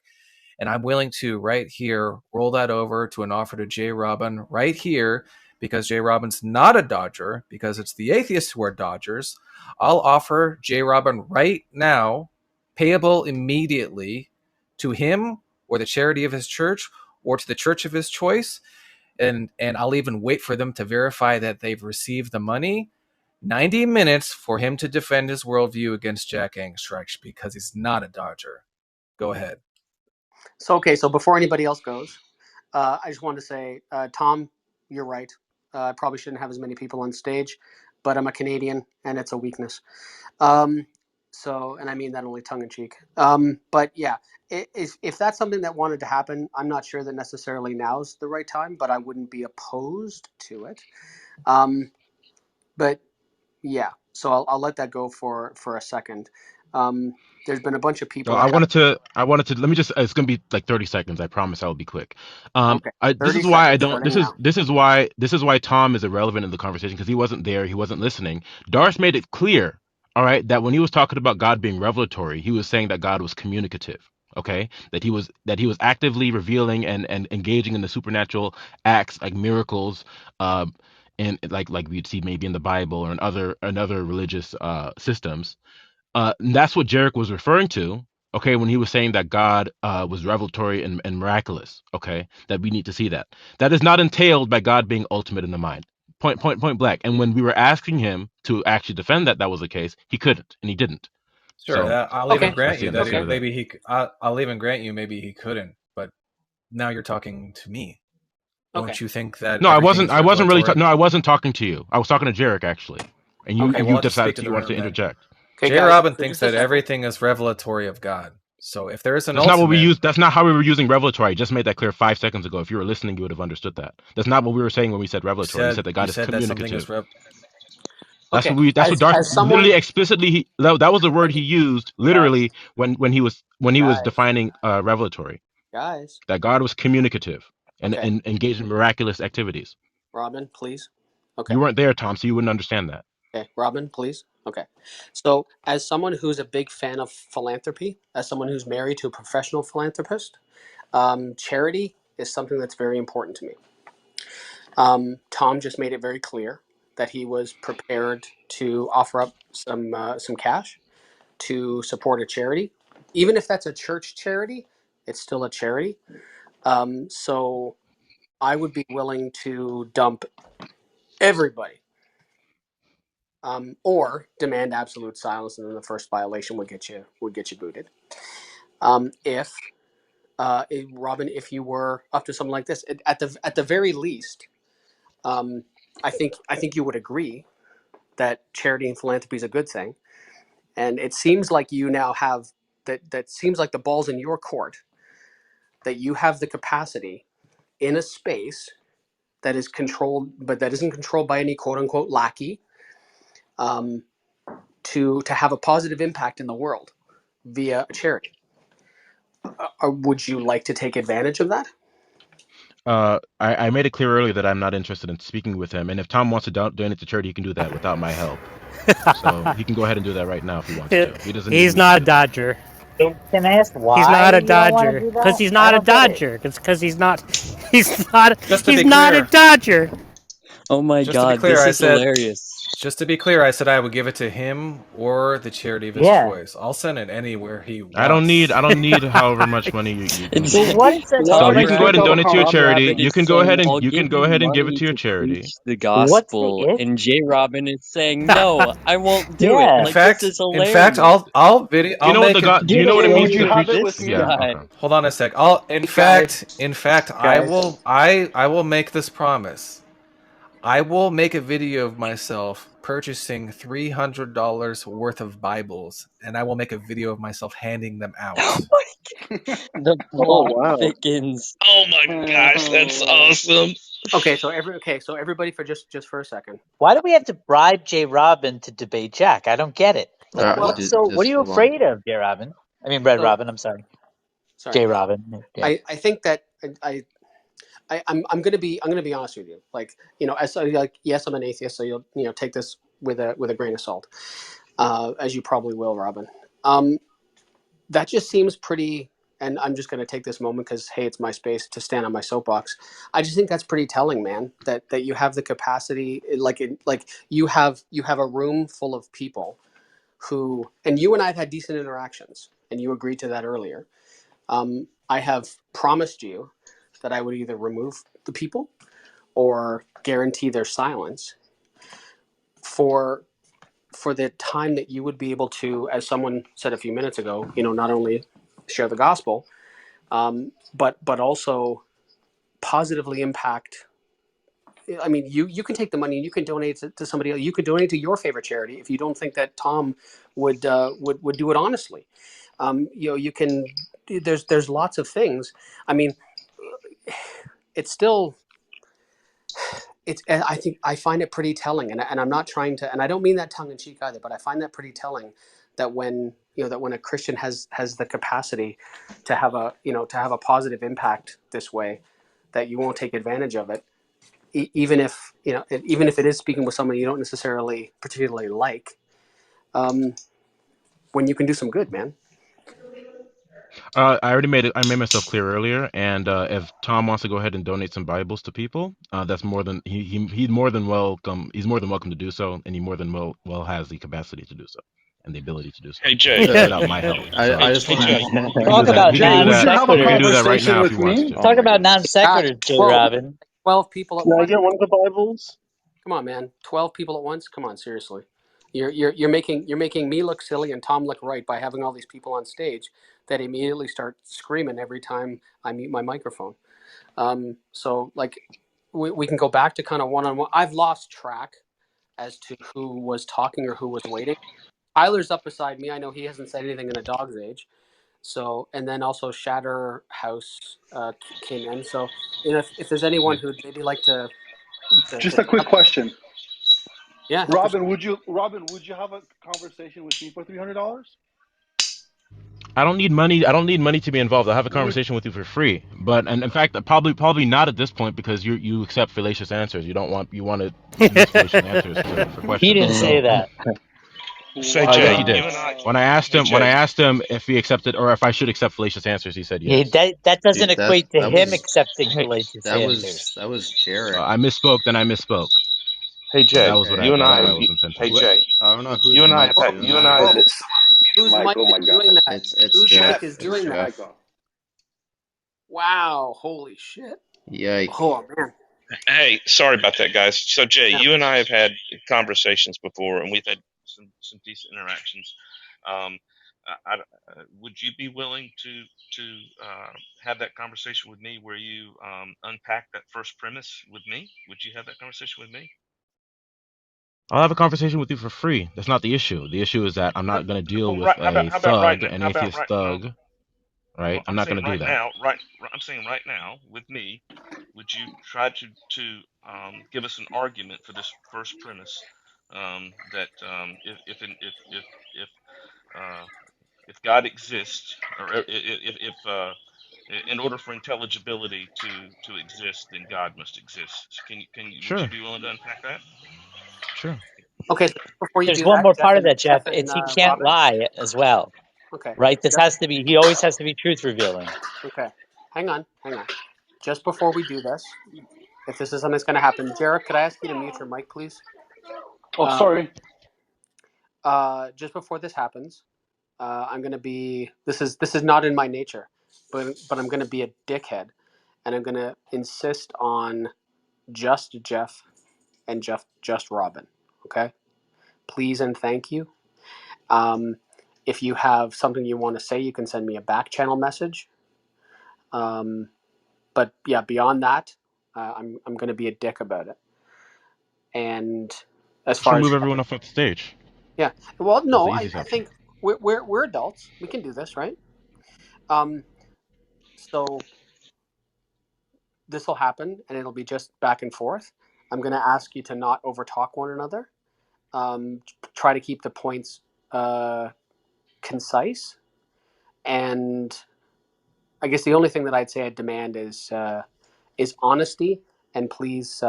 And I'm willing to right here roll that over to an offer to Jay Robin right here because Jay Robin's not a Dodger, because it's the atheists who are Dodgers. I'll offer Jay Robin right now, payable immediately to him or the charity of his church or to the church of his choice. And I'll even wait for them to verify that they've received the money. 90 minutes for him to defend his worldview against Jack Angstreich because he's not a Dodger. Go ahead. So okay, so before anybody else goes, I just wanted to say, Tom, you're right. I probably shouldn't have as many people on stage, but I'm a Canadian and it's a weakness. So, and I mean that only tongue in cheek. But yeah, if that's something that wanted to happen, I'm not sure that necessarily now's the right time, but I wouldn't be opposed to it. But yeah, so I'll let that go for a second. There's been a bunch of No, people I that have. wanted to. I wanted to. Let me just. It's gonna be like 30 seconds. I promise I will be quick. Okay, This 30 is why I seconds don't. starting now. This is why Tom is irrelevant in the conversation because he wasn't there. He wasn't listening. Darth made it clear. All right, that when he was talking about God being revelatory, he was saying that God was communicative. Okay, that he was actively revealing and engaging in the supernatural acts like miracles, and like we'd see maybe in the Bible or in other religious systems. And that's what Jarek was referring to, okay, when he was saying that God was revelatory and miraculous, okay, that we need to see that. That is not entailed by God being ultimate in the mind. Point blank. And when we were asking him to actually defend that was the case, he couldn't and he didn't. Sure, So I'll even Okay, grant you that's that the end of that. maybe I'll even grant you maybe he couldn't. But now you're talking to me. okay, Don't you think that No, I everything wasn't. is I wasn't really. revelatory? No, I wasn't talking to you. I was talking to Jarek actually, Okay, and well you I'll just speak decided to you the wanted room to then. interject. okay, Jay guys. Robin So thinks just a that second. everything is revelatory of God. So if there is an That's not what we ultimate, use. That's not how we were using revelatory. I just made that clear 5 seconds ago. If you were listening, you would have understood that. That's not what we were saying when we said revelatory. We said that you God is said that something is communicative. That's Okay, what we. That's what Darth as literally someone, explicitly. That was the word like, he used guys, literally when he was guys, defining revelatory. guys. That God was communicative Okay, and engaged in miraculous activities. Robin, please. Okay. You weren't there, Tom, so you wouldn't understand that. Okay, Robin, please. Okay. So, as someone who's a big fan of philanthropy, as someone who's married to a professional philanthropist, charity is something that's very important to me. Tom just made it very clear that he was prepared to offer up some cash to support a charity, even if that's a church charity. It's still a charity. So, I would be willing to dump everybody, or demand absolute silence, and then the first violation would get you booted. If Robin, if you were up to something like this, at the very least, um, I think you would agree that charity and philanthropy is a good thing, and it seems like you now have that. That seems like the ball's in your court. That you have the capacity in a space that is controlled, but that isn't controlled by any quote unquote lackey, um, to have a positive impact in the world via a charity. Would you like to take advantage of that? I made it clear earlier that I'm not interested in speaking with him, and if Tom wants to donate to charity, he can do that without my help. So he can go ahead and do that right now if he wants to. He doesn't need He's me to not a do that. Dodger. Can I ask He's why not a you don't want to Dodger. do Because that? he's I not a don't get it. Dodger. It's because he's not. He's not. just to He's be not a clear, Dodger. Oh my just to be god, clear, this I is said hilarious. just to be clear, I said I would give it to him or the charity of his Yeah. choice. I'll send it anywhere he I don't need. wants. I don't need however much money you It's Well, need. what is that So Why you Tom can go take ahead and out Rabbit? a donate to your Tom hostage? charity. Rabbit You is can go saying, ahead and I'll you give can go you ahead and give it money to your to charity. preach the What's the gospel, if? and J. Robin is saying, no, I won't do it. Yeah. In Like, this fact, is in fact, hilarious. Do you I'll know what the make it. God? Do you Dude, know what it Will means you to have preach? it this with Yeah. me? guy. Okay. Hold on a sec. Guys, In fact, guys. I will make this promise. I will make a video of myself purchasing $300 worth of Bibles, and I will make a video of myself handing them out. The Oh plot wow. thickens. Oh my gosh, that's awesome. So everybody, for just for a second. Why do we have to bribe J. Robin to debate Jack? I don't get it. Like, Well, what are Just you hold on. afraid of, J. Robin? I mean, Red so Robin. I'm sorry, sorry. J. Robin. Yeah. I think that I'm gonna be honest with you. Like, as like, yes, I'm an atheist, so you'll take this with a grain of salt, as you probably will, Robin. Um, that just seems pretty. And I'm just going to take this moment because, hey, it's my space to stand on my soapbox. I just think that's pretty telling, man. That you have the capacity, like you have a room full of people who, and you and I have had decent interactions, and you agreed to that earlier. I have promised you that I would either remove the people or guarantee their silence for the time that you would be able to, as someone said a few minutes ago, not only share the gospel, but also positively impact. I mean, you can take the money and you can donate to somebody else. You could donate to your favorite charity if you don't think that Tom would do it honestly. You can. There's lots of things. I mean, it's still. I think I find it pretty telling, and I'm not trying to, and I don't mean that tongue in cheek either, but I find that pretty telling that when a Christian has the capacity to have a positive impact this way, that you won't take advantage of it, even if it is speaking with someone you don't necessarily particularly like, um, when you can do some good, man. I already made it. I made myself clear earlier. And if Tom wants to go ahead and donate some Bibles to people, that's more than he's more than welcome. He's more than welcome to do so, and he more than well has the capacity to do so and the ability to do so. Hey Jay. Just Uh, without my help. I So just Hey want to Jay. ask one he can do Talk that. about He can Jay, do non would you that. have a He can do that sequiturs. right conversation now if he with wants me? to. Talk Oh my about non goodness. Guys, sequiturs, J. whoa, Robin. 12 people at Can I once. get one of the Bibles? Come on, man. 12 people at once. Come on, seriously. You're making me look silly and Tom look right by having all these people on stage that immediately start screaming every time I mute my microphone. So, like, we can go back to kind of one on one. I've lost track as to who was talking or who was waiting. Tyler's up beside me. I know he hasn't said anything in a dog's age. So, and then also Shatter House came in. So, if there's anyone who'd maybe like to Just a take quick up, question, yeah, help us. Robin. Would you have a conversation with me for $300? I don't need money. I don't need money to be involved. I'll have a Would conversation with you for free. But and in fact, probably not at this point because you accept fallacious answers. You want to use fallacious answers for He questions. didn't say So that. Say, yes, Jay, he did. you and I, Wow. When I asked hey, him Jay, if he accepted or if I should accept fallacious answers, he said He, yes. that doesn't Dude, that equate to that him was accepting hey, fallacious that answers. was that was Jarek. I misspoke. Then I misspoke. hey, That Jay, was Okay, you and what I, I was you, intending. hey, Jay, I don't know you whose and I have mic had, is you and on. I, Whoa, Did someone mute whose Mike? mic Oh is my god. doing that? It's Whose mic Jeff. is It's doing that? Jeff. Mike on. Wow, holy shit! Yikes. Oh man, hey, sorry about that, guys. So, Jay, yeah. you and I have had conversations before, and we've had some decent interactions. Um, would you be willing to have that conversation with me, where you unpack that first premise with me? Would you have that conversation with me? I'll have a conversation with you for free. That's not the issue. The issue is that I'm not going to deal Well, with right. a How about right thug, now? an How about atheist right? No. thug, right? Well, I'm I'm not going saying to do right that. now. Right. I'm saying right now with me. Would you try to give us an argument for this first premise, that if uh, if God exists, or in order for intelligibility to exist, then God must exist. So would you Sure, be willing to unpack that? sure. Okay, so before you There's do one that, more Jeff part of and that, Jeff. It's he can't Robin. lie as well, Okay, right? This just has to be. He always has to be truth revealing. okay. Hang on. Just before we do this, if this is something that's going to happen, Jarek, could I ask you to mute your mic, please? Oh, Um, sorry. just before this happens, I'm going to be. This is not in my nature, but I'm going to be a dickhead, and I'm going to insist on just Jeff and just Robin. Okay, please and thank you. Um, if you have something you want to say, you can send me a back channel message. Um, but yeah, beyond that, I'm going to be a dick about it. And as Should far as move everyone off the stage. yeah, well, That's the no, easiest I option. think we're adults. We can do this, right? Um, so this will happen, and it'll be just back and forth. I'm going to ask you to not overtalk one another. Try to keep the points concise, and I guess the only thing that I'd say I demand is honesty, and please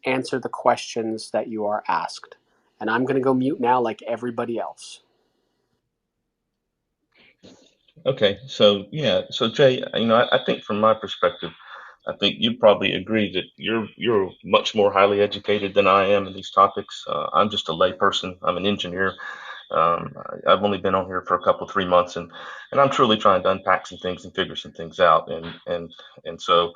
answer the questions that you are asked. And I'm going to go mute now, like everybody else. Okay, so yeah, so Jay, I think from my perspective, I think you probably agree that you're much more highly educated than I am in these topics. I'm just a layperson. I'm an engineer. I've only been on here for a couple, 3 months, and I'm truly trying to unpack some things and figure some things out. And so,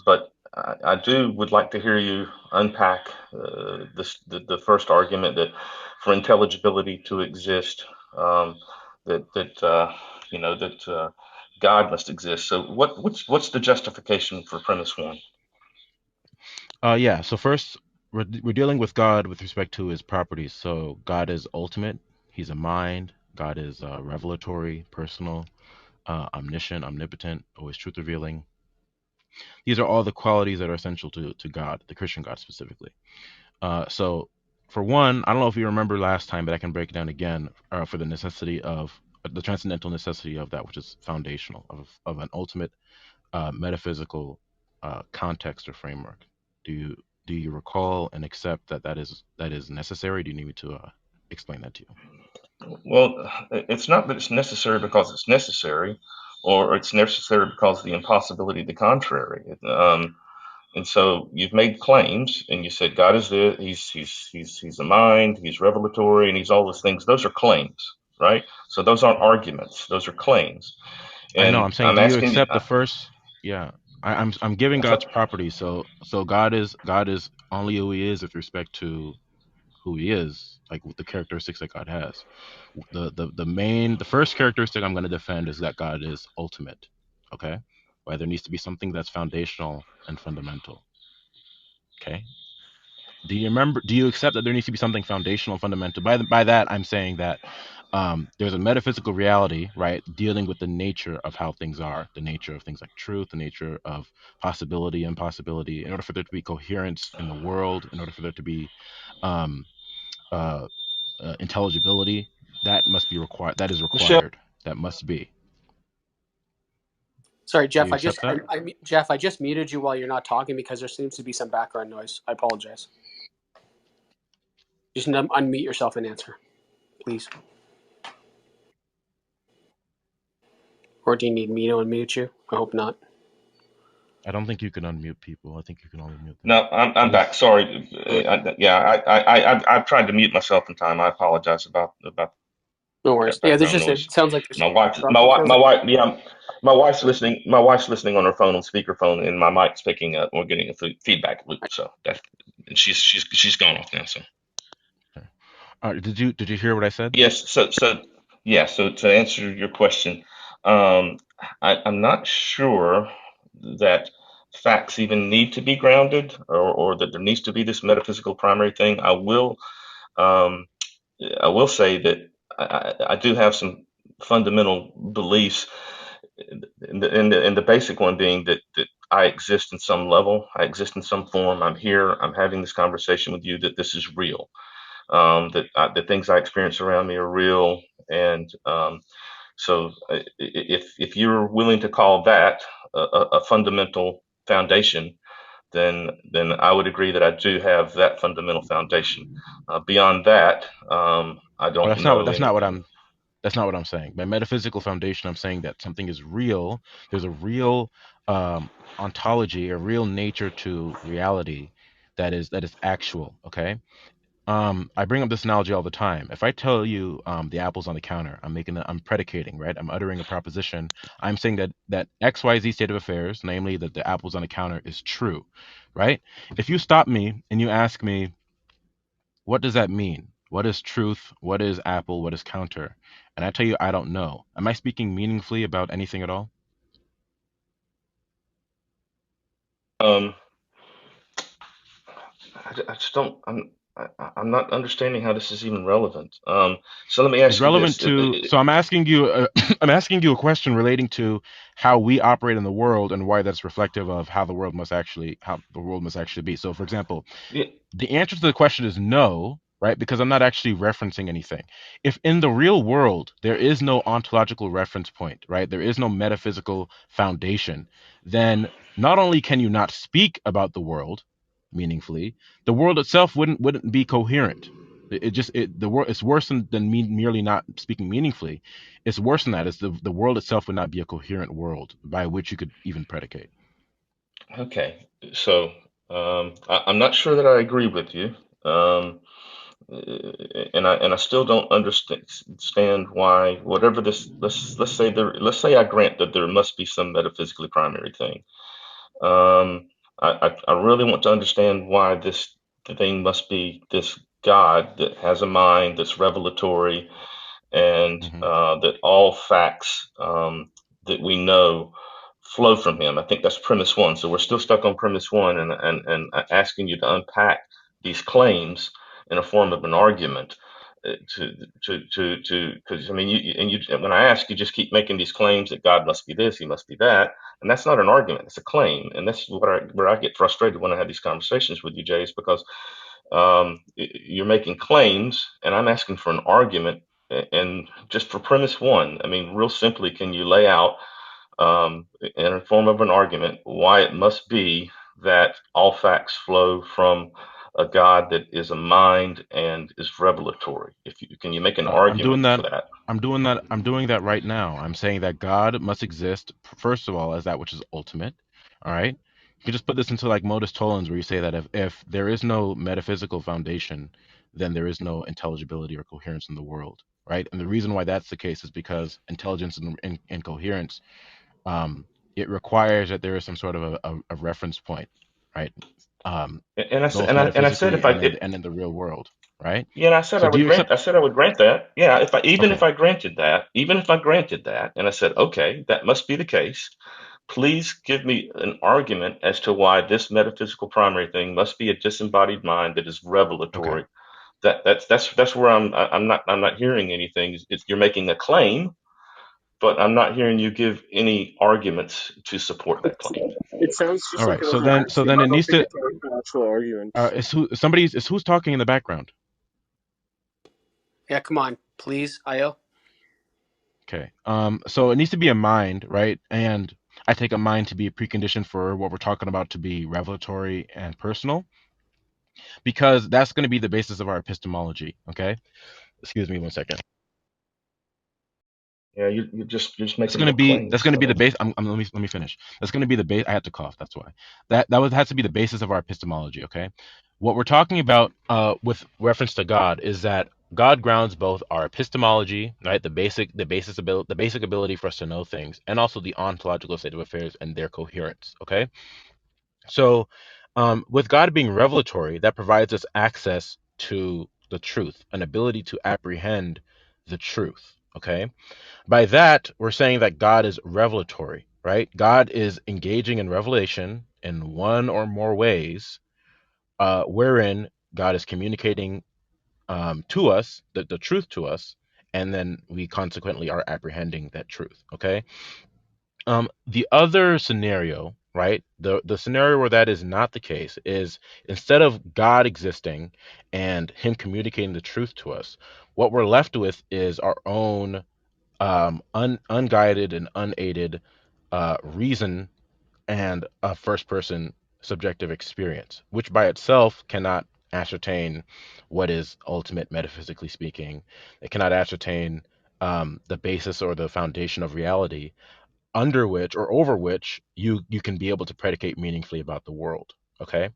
but I do would like to hear you unpack the first argument that for intelligibility to exist, that that God must exist. So what's the justification for premise one? Yeah. So first, we're dealing with God with respect to his properties. So God is ultimate. He's a mind. God is revelatory, personal, omniscient, omnipotent, always truth revealing. These are all the qualities that are essential to God, the Christian God specifically. So for one, I don't know if you remember last time, but I can break it down again for the necessity of the transcendental necessity of that which is foundational of an ultimate metaphysical context or framework. Do you do you recall and accept that that is necessary? Do you need me to explain that to you? Well, it's not that it's necessary because it's necessary, or it's necessary because of the impossibility of the contrary. And so you've made claims, and you said God is this. He's a mind. He's revelatory, and he's all those things. Those are claims, right? So those aren't arguments. Those are claims. I know. And I'm saying, I'm do you asking you. accept the first? Yeah, I'm giving God's properties. So God is only who He is with respect to who He is, like with the characteristics that God has. The first characteristic I'm going to defend is that God is ultimate. Okay, why there needs to be something that's foundational and fundamental. Okay, do you accept that there needs to be something foundational and fundamental? By that, I'm saying that There's a metaphysical reality, right, dealing with the nature of how things are, the nature of things like truth, the nature of possibility, impossibility. In order for there to be coherence in the world, in order for there to be um, uh, intelligibility, that must be required. That is Michelle. required. That must be. Sorry, Do Jeff. you accept that? Jeff, I just muted you while you're not talking because there seems to be some background noise. I apologize. Just unmute yourself and answer, please. Or do you need me to unmute you? I hope not. I don't think you can unmute people. I think you can only mute them. No, I'm But if back. Sorry. All right. Yeah, I've tried to mute myself in time. I apologize about No worries. that Yeah, there's background just noise. it sounds like there's it My feels like wife, yeah, my wife's listening. My wife's listening on her phone on speakerphone, and my mic's picking up. We're getting a feedback loop, so that's and she's gone off now. So did you hear what I said? yes, yeah. So to answer your question, um, I'm not sure that facts even need to be grounded, or that there needs to be this metaphysical primary thing. Um, I will say that I do have some fundamental beliefs, in the basic one being that I exist in some level, I exist in some form. I'm here. I'm having this conversation with you. That this is real. The things I experience around me are real, and so if you're willing to call that a fundamental foundation, then I would agree that I do have that fundamental foundation. Beyond that, I Oh, don't know that's not what anything. I'm that's not what I'm saying. By metaphysical foundation, I'm saying that something is real. There's a real ontology, a real nature to reality that is actual. Okay. I bring up this analogy all the time. If I tell you the apple's on the counter, I'm predicating, right? I'm uttering a proposition. I'm saying that XYZ state of affairs, namely that the apple's on the counter, is true, right? If you stop me and you ask me, what does that mean? What is truth? What is apple? What is counter? And I tell you, I don't know. Am I speaking meaningfully about anything at all? Um, I just don't. I'm not understanding how this is even relevant. So let me It's ask you relevant this. to. So I'm asking you. I'm asking you a question relating to how we operate in the world and why that's reflective of how the world must actually be. So, for example, Yeah, the answer to the question is no, right? Because I'm not actually referencing anything. If in the real world there is no ontological reference point, right? There is no metaphysical foundation, then not only can you not speak about the world meaningfully, the world itself wouldn't be coherent. The world, it's worse than merely not speaking meaningfully. It's worse than that. It's the world itself would not be a coherent world by which you could even predicate. okay. So I'm not sure that I agree with you. Um, and I still don't understand why whatever this let's say I grant that there must be some metaphysically primary thing. I really want to understand why this thing must be this God that has a mind that's revelatory, and Hmm. that all facts that we know flow from him. I think that's premise one. So we're still stuck on premise one, and asking you to unpack these claims in a form of an argument. Because I mean, when I ask, you just keep making these claims that God must be this, He must be that, and that's not an argument; it's a claim. And that's where I get frustrated when I have these conversations with you, Jay, is because you're making claims, and I'm asking for an argument. And just for premise one, I mean, real simply, can you lay out in a form of an argument why it must be that all facts flow from a God that is a mind and is revelatory? If you can, you make an I'm doing argument that. for that? I'm doing that right now. I'm saying that God must exist first of all as that which is ultimate. All right. You can just put this into like modus tollens, where you say that if there is no metaphysical foundation, then there is no intelligibility or coherence in the world, right? And the reason why that's the case is because intelligence and coherence, um, it requires that there is some sort of a reference point, right? Um, both And I said metaphysically if I and in the real world, right? yeah, and I said So I do would you grant. accept? I said I would grant that. Yeah, if I even if Okay. I granted that, and I said, okay, that must be the case. Please give me an argument as to why this metaphysical primary thing must be a disembodied mind that is Okay. revelatory. That's where I'm not hearing anything. You're making a claim, but I'm not hearing you give any arguments to support that claim. It sounds All just like right. an So then I it don't needs think to. it's an actual argument. Is who's talking in the background? Yeah, come on, please, Io. Okay. So it needs to be a mind, right? And I take a mind to be a precondition for what we're talking about to be revelatory and personal, because that's going to be the basis of our epistemology. Okay. Excuse me 1 second. Yeah, you're just That's making going to more be that's claims. going to Go be the ahead. base. Let me finish. That's going to be the base. I had to cough. That's why. Has to be the basis of our epistemology. Okay. What we're talking about with reference to God is that God grounds both our epistemology, right, the basic ability for us to know things, and also the ontological state of affairs and their coherence. Okay. So, with God being revelatory, that provides us access to the truth, an ability to apprehend the truth. Okay. By that, we're saying that God is revelatory, right? God is engaging in revelation in one or more ways, wherein God is communicating to us the truth to us, and then we consequently are apprehending that truth. Okay. The other scenario, right? The scenario where that is not the case is, instead of God existing and Him communicating the truth to us, what we're left with is our own unguided and unaided reason and a first person subjective experience, which by itself cannot ascertain what is ultimate metaphysically speaking. It cannot ascertain the basis or the foundation of reality under which or over which you can be able to predicate meaningfully about the world. Okay.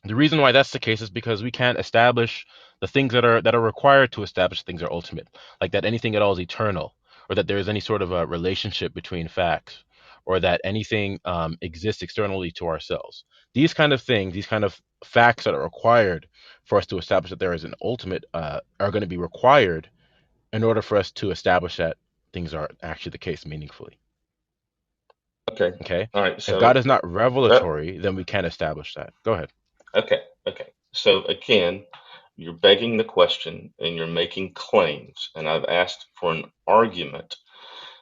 The reason why that's the case is because we can't establish the things that are required to establish things are ultimate, like that anything at all is eternal, or that there is any sort of a relationship between facts, or that anything exists externally to ourselves. These kind of things, these kind of facts that are required for us to establish that there is an ultimate, are going to be required in order for us to establish that things are actually the case meaningfully. Okay. Okay. All right. If God So, is not uh, revelatory, then we can't establish that. Go ahead. okay. Okay. So again, you're begging the question and you're making claims, and I've asked for an argument.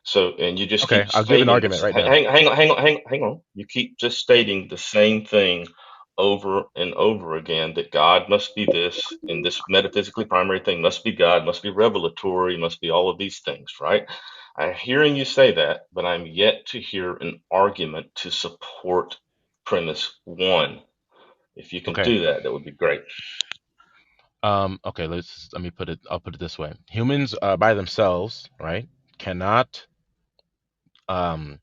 So, and you just Okay, keep I'll give an stating argument this. right now. Hang on. You keep just stating the same thing over and over again, that God must be this, and this metaphysically primary thing must be God, must be revelatory, must be all of these things, right? I'm hearing you say that, but I'm yet to hear an argument to support premise one. If you can Okay. do that, that would be great. Okay, let me put it, I'll put it this way. Humans by themselves, right, cannot um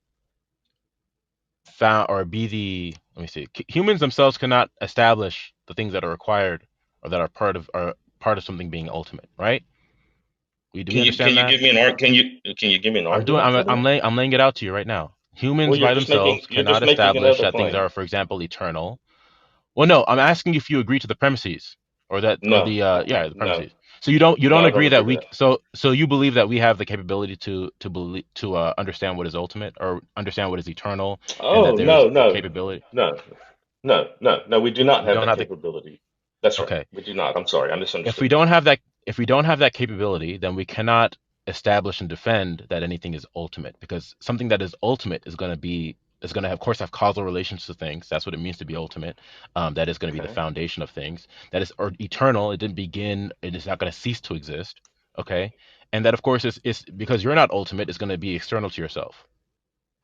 found or be the let me see. Humans themselves cannot establish the things that are required or that are part of something being ultimate, right? Do Can we you can understand you that? give me an art? Can you give me an argument for that? I'm laying it out to you right now. Well, Humans you're by just making themselves you're just cannot making establish another that things claim. are, for example, eternal. Well, no, I'm asking if you agree to the premises, or that, or No, the the no, premises. So you don't no. I don't agree that agree with we, that. so you believe that we have the capability to believe, to understand what is ultimate or understand what is eternal, and that Oh, there is no, the no, capability. no, no. We do not We have don't that have the capability. That's right. Okay. We do not. I'm sorry. I If misunderstood we you. don't have that, if we don't have that capability, then we cannot establish and defend that anything is ultimate, because something that is ultimate is going to of course have causal relations to things. That's what it means to be ultimate. That is going to be the Okay. foundation of things. That is, or eternal. It didn't begin. It is not going to cease to exist. Okay. And that, of course, is because you're not ultimate, is going to be external to yourself,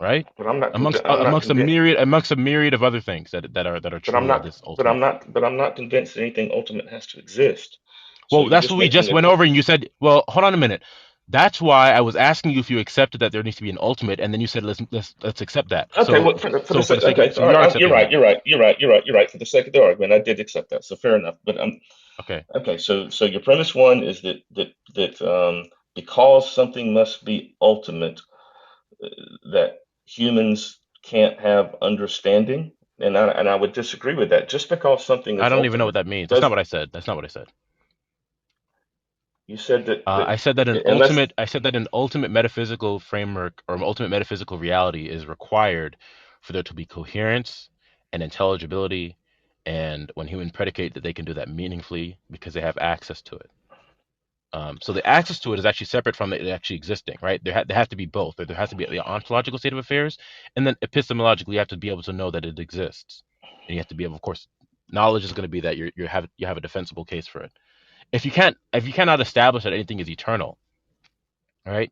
right? But I'm not. Amongst I'm not convinced. amongst a myriad of other things that are But I'm truly not. this But I'm ultimate. not. But I'm not convinced that anything ultimate has to exist. So Well, you're that's just what we making just a. went over, and you said, "Well, hold on a minute." That's why I was asking you if you accepted that there needs to be an ultimate, and then you said, "Let's accept that." Okay. So, Well, for the so for sake. the sake of, Okay. so All we right. are You're accepting right. that. You're right. You're right. You're right. You're right. For the sake of the argument, I did accept that. So fair enough. But Okay, okay. So your premise one is that because something must be ultimate, that humans can't have understanding, and I would disagree with that. Just because something I is don't even know what ultimate that means. That's not does. what I said. That's not what I said. You said I said that unless. an ultimate metaphysical framework or an ultimate metaphysical reality is required for there to be coherence and intelligibility And when human predicate that they can do that meaningfully because they have access to it. So the access to it is actually separate from it actually existing, right? There has to be both. There has to be the ontological state of affairs, and then epistemologically, you have to be able to know that it exists, and you have to be able, of course, knowledge is going to be that you have a defensible case for it. If you cannot establish that anything is eternal, right,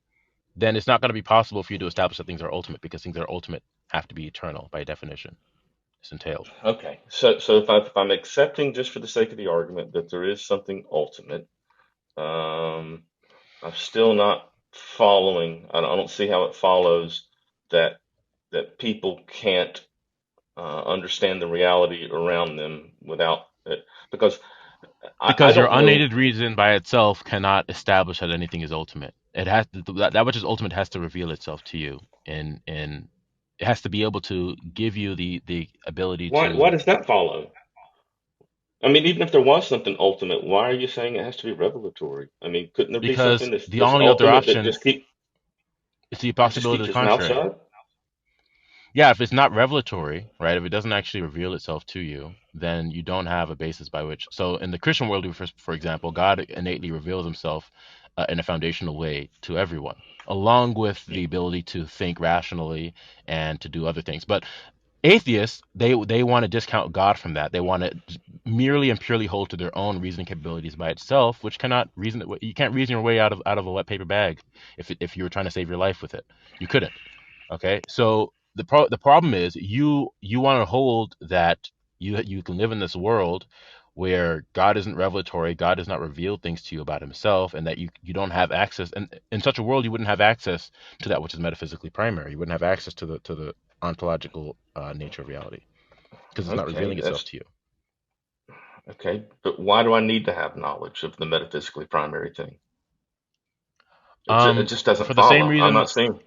then it's not going to be possible for you to establish that things are ultimate, because things that are ultimate have to be eternal by definition. It's entailed. Okay, so if I'm accepting, just for the sake of the argument, that there is something ultimate, I'm still not following. I don't see how it follows that people can't understand the reality around them without it, because I Because your don't know. unaided reason by itself cannot establish that anything is ultimate. It has to, that which is ultimate has to reveal itself to you, and it has to be able to give you the ability Why to. does that follow? I mean, even if there was something ultimate, why are you saying it has to be revelatory? I mean, couldn't there be something Because the that's only other ultimate that option just is the possibility keeps of the his mouth contrary. shut? Yeah, if it's not revelatory, right? If it doesn't actually reveal itself to you, then you don't have a basis by which. So in the Christian worldview, for example, God innately reveals Himself in a foundational way to everyone, along with the ability to think rationally and to do other things. But atheists, they want to discount God from that. They want to merely and purely hold to their own reasoning capabilities by itself, which cannot reason. You can't reason your way out of a wet paper bag. If you were trying to save your life with it, you couldn't. Okay, so the problem is you want to hold that you can live in this world where God isn't revelatory, God does not reveal things to you about Himself, and that you don't have access. And in such a world, you wouldn't have access to that which is metaphysically primary. You wouldn't have access to the ontological nature of reality because it's not Okay, revealing itself that's to you. okay. But why do I need to have knowledge of the metaphysically primary thing? It just doesn't For the same follow. I'm reason. not saying.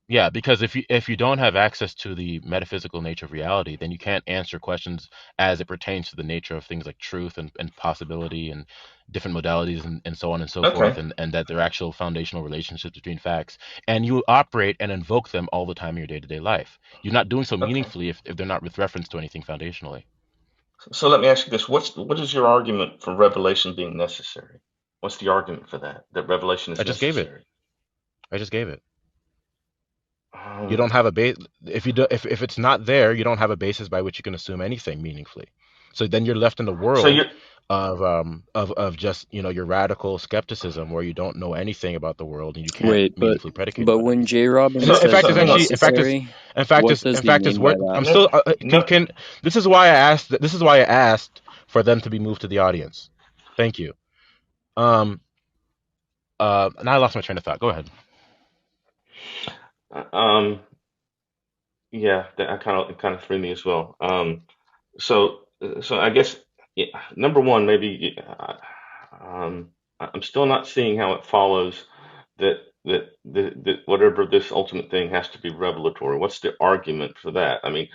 Yeah, because if you don't have access to the metaphysical nature of reality, then you can't answer questions as it pertains to the nature of things like truth and possibility and different modalities and so on and so Okay, forth, and that they're actual foundational relationships between facts. And you operate and invoke them all the time in your day-to-day life. You're not doing so okay. meaningfully if they're not with reference to anything foundationally. So let me ask you this: what is your argument for revelation being necessary? What's the argument for that? That revelation is I just gave it. necessary? I just gave it. You Um, don't have a base if you do if it's not there, you don't have a basis by which you can assume anything meaningfully. So then you're left in the so world you're of just your radical skepticism where you don't know anything about the world and you can't Wait, meaningfully predicate but about when anything. J. Robin In says fact, it's so actually necessary, what does in he fact it's mean by work. that? I'm no still no. can this is why I asked for them to be moved to the audience. Thank you. Um now I lost my train of thought. Go ahead. Um, yeah, that kind of threw me as well. So I guess, yeah, number one, maybe, I'm still not seeing how it follows that whatever this ultimate thing has to be revelatory. What's the argument for that? I mean,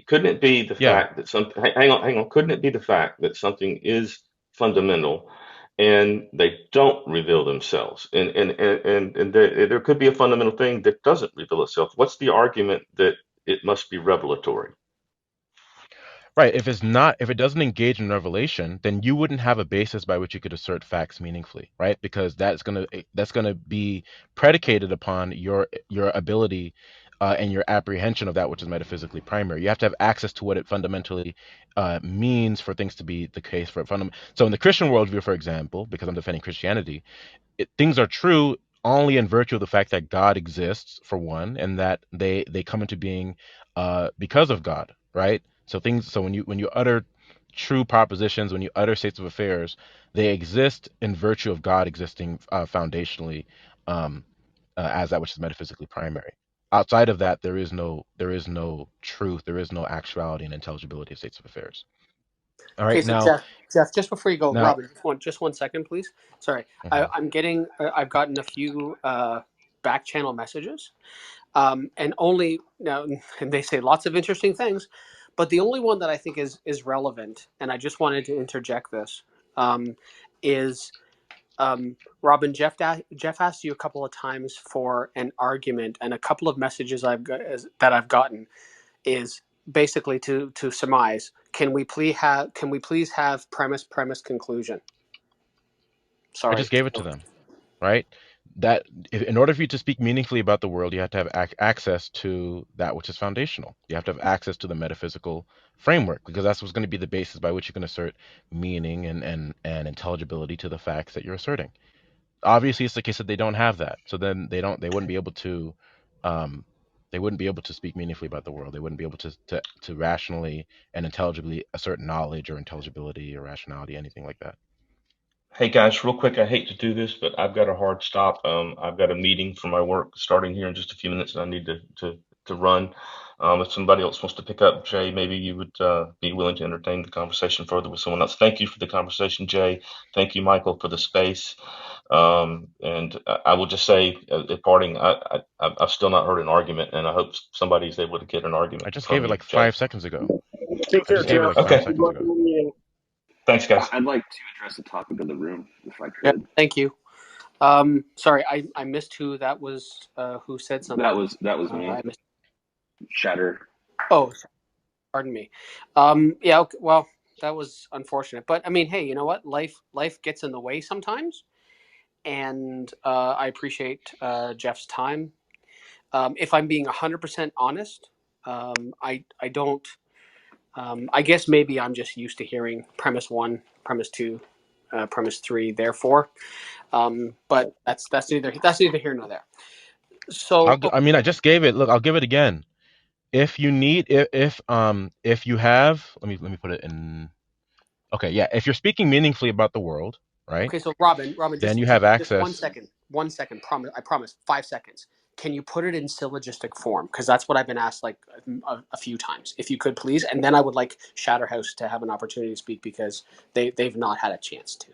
couldn't it be the Yeah. fact that hang on, couldn't it be the fact that something is fundamental and they don't reveal themselves, and there could be a fundamental thing that doesn't reveal itself. What's the argument that it must be revelatory? Right. If it doesn't engage in revelation, then you wouldn't have a basis by which you could assert facts meaningfully, right? Because that's gonna be predicated upon your ability and your apprehension of that which is metaphysically primary. You have to have access to what it fundamentally means for things to be the case for So in the Christian worldview, for example, because I'm defending Christianity, things are true only in virtue of the fact that God exists, for one, and that they come into being because of God, right? So when you utter true propositions, when you utter states of affairs, they exist in virtue of God existing foundationally um, as that which is metaphysically primary. Outside of that, there is no truth, there is no actuality and intelligibility of states of affairs. All Okay, right, so now Jeff, just before you go, now. Robin, just 1 second, please. Sorry, Mhm. I've gotten a few back channel messages, and only now, and they say lots of interesting things, but the only one that I think is relevant, and I just wanted to interject this, is Robin. Jeff asked you a couple of times for an argument, and a couple of messages that I've gotten is basically to surmise. can we please have premise conclusion? I Sorry. just gave it to them, right? That in order for you to speak meaningfully about the world, you have to have access to that which is foundational. You have to have access to the metaphysical framework, because that's what's going to be the basis by which you can assert meaning and intelligibility to the facts that you're asserting. Obviously, it's the case that they don't have that, so then they wouldn't be able to um, they wouldn't be able to speak meaningfully about the world. They wouldn't be able to rationally and intelligibly assert knowledge or intelligibility or rationality, anything like that. Hey guys, real quick, I hate to do this, but I've got a hard stop. I've got a meeting for my work starting here in just a few minutes, and I need to run. If somebody else wants to pick up, Jay, maybe you would be willing to entertain the conversation further with someone else. Thank you for the conversation, Jay. Thank you, Michael, for the space. And I will just say, at parting, I've still not heard an argument, and I hope somebody's able to get an I argument just gave from it you, like Jay. 5 seconds ago. Take I care, just gave it Jeff. like five Okay, Good seconds luck in ago. the meeting. thanks, guys. I'd like to address the topic of the room, if I Yeah. could. Thank you. Sorry, I missed who that was. Who said something? That was me. I missed. Shatter. Oh, pardon me. Yeah. Okay, well, that was unfortunate, but I mean, hey, you know what? Life gets in the way sometimes, and I appreciate Jeff's time. If I'm being 100% honest, I don't. I guess maybe I'm just used to hearing premise one, premise two, premise three. Therefore, but that's neither here nor there. So I mean, I just gave it. Look, I'll give it again. If you need, if you have, let me put it in. Okay, yeah. If you're speaking meaningfully about the world, right, okay, so Robin, then you just have access. 1 second. I promise. 5 seconds. Can you put it in syllogistic form? Because that's what I've been asked like a few times. If you could please, and then I would like Shatterhouse to have an opportunity to speak because they've not had a chance to.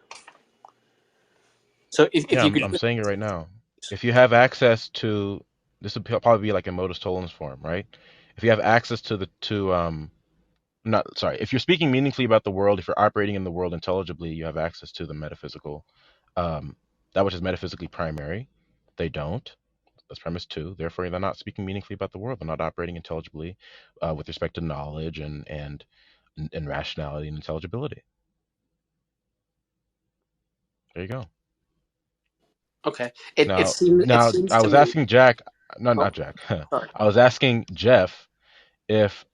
So if Yeah, you could, I'm saying it right now. If you have access to, this would probably be like a modus tollens form, right? If you have access to not sorry, if you're speaking meaningfully about the world, if you're operating in the world intelligibly, you have access to the metaphysical, um, that which is metaphysically primary. They don't. That's premise two. Therefore, they're not speaking meaningfully about the world. They're not operating intelligibly with respect to knowledge and rationality and intelligibility. There you go. okay, it Now, seems I to was me. asking Jack, no, Oh, not Jack. sorry. I was asking Jeff if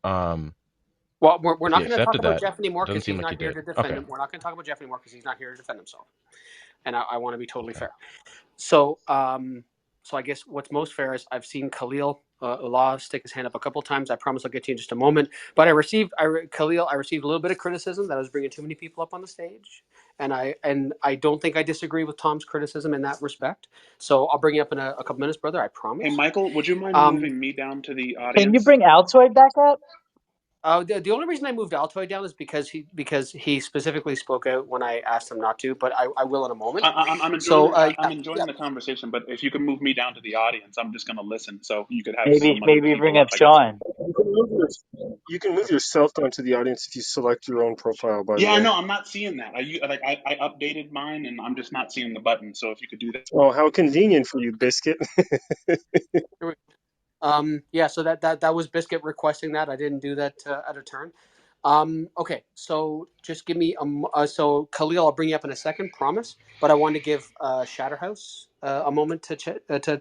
Well, we're he not going to talk accepted about that. Jeff It anymore doesn't because seem he's like he not here did. to defend Okay. him. We're not going to talk about Jeff anymore because he's not here to defend himself, and I want to be totally Okay. fair. So, so I guess what's most fair is I've seen Khalil Ullah stick his hand up a couple times. I promise I'll get to you in just a moment. But Khalil, I received a little bit of criticism that I was bringing too many people up on the stage, and I don't think I disagree with Tom's criticism in that respect. So I'll bring you up in a couple minutes, brother. I Hey, promise. Michael, would you mind Um, moving me down to the Can you audience? bring Altoid back up? the only reason I moved Altoid down is because he specifically spoke out when I asked him not to. But I will in a moment. I'm So enjoying I'm yeah. enjoying the conversation, but if you can move me down to the audience, I'm just going to listen. So you could have Maybe some other maybe people bring up, up I guess. Sean. You can move yourself down to the audience if you select your own profile, by the Yeah, I way. know. I'm not seeing that. I updated mine, and I'm just not seeing the button. So if you could do that. Oh, how convenient for you, Biscuit. Yeah, so that was Biscuit requesting that. I didn't do that at a turn. Okay, so just give me so Khalil, I'll bring you up in a second, promise. But I want to give Shatterhouse a moment to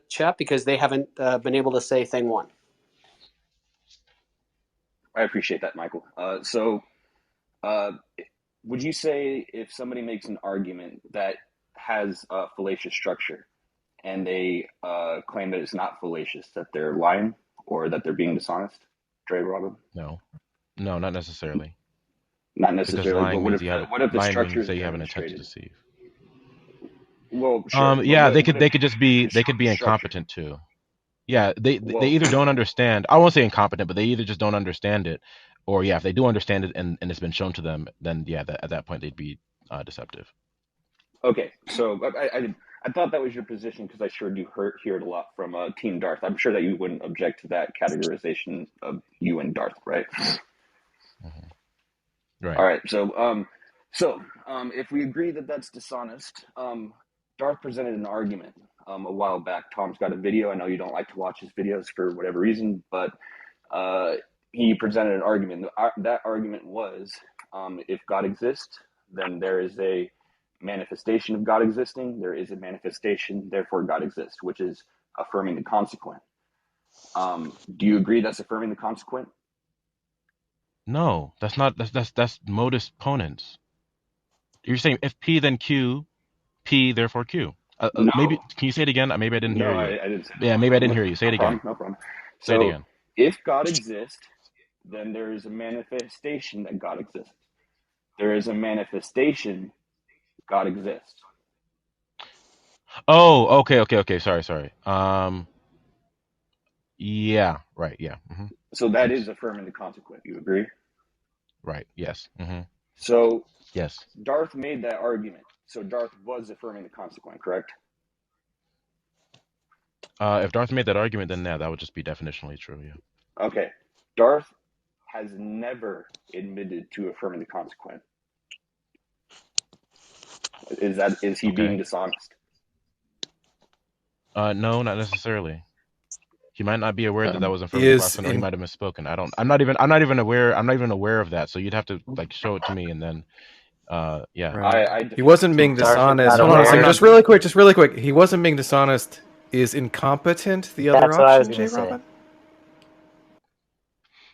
chat because they haven't been able to say thing one. I appreciate that, Michael. Uh, would you say if somebody makes an argument that has a fallacious structure and they claim that it's not fallacious, that they're lying or that they're being dishonest? Dre, Robin? No, no, not necessarily. Not Because necessarily, but what if the lying structure means is that you have an intent to demonstrated? deceive. Well, sure, but Yeah, what they if could just you be can show they could the be structure? incompetent too. Yeah, they Well, either don't understand. I won't say incompetent, but they either just don't understand it, or yeah, if they do understand it and it's been shown to them, then yeah, at that point they'd be deceptive. okay, so I thought that was your position because I sure do hear it a lot from Team Darth. I'm sure that you wouldn't object to that categorization of you and Darth, right? Hmm. Right. All right, if we agree that that's dishonest, Darth presented an argument a while back. Tom's got a video. I know you don't like to watch his videos for whatever reason, but uh, he presented an argument. That argument was, if God exists, then there is a manifestation of God existing. There is a manifestation, therefore God exists, which is affirming the consequent. Do you agree that's affirming the consequent? No, that's not. That's modus ponens. You're saying if P then Q, P therefore Q. No, Maybe can you say it again? Maybe I didn't hear no, you. I didn't say Yeah, maybe I didn't that. hear you. Say No it again. problem, no problem. Say it So, again. if God exists, then there is a manifestation that God exists. There is a manifestation God exists. Oh, okay. Sorry. Yeah, right. Yeah. So that Yes. is affirming the consequent. You agree? Right. Yes. So Yes. Darth made that argument. So Darth was affirming the consequent, correct? If Darth made that argument, then yeah, that would just be definitionally true. Yeah. Okay. Darth has never admitted to affirming the consequent. Is he being Okay. dishonest? No, not necessarily. He might not be aware that that was affirming the Is question, or he in might have misspoken. I don't. I'm not even aware. I'm not even aware of that. So you'd have to like show it to me, and then, yeah. right. I He wasn't being Darth is dishonest. not Hold on a No, I'm second. aware. not. Just really quick. He wasn't being dishonest. Is incompetent the other That's what I was option, gonna J. say. Robin?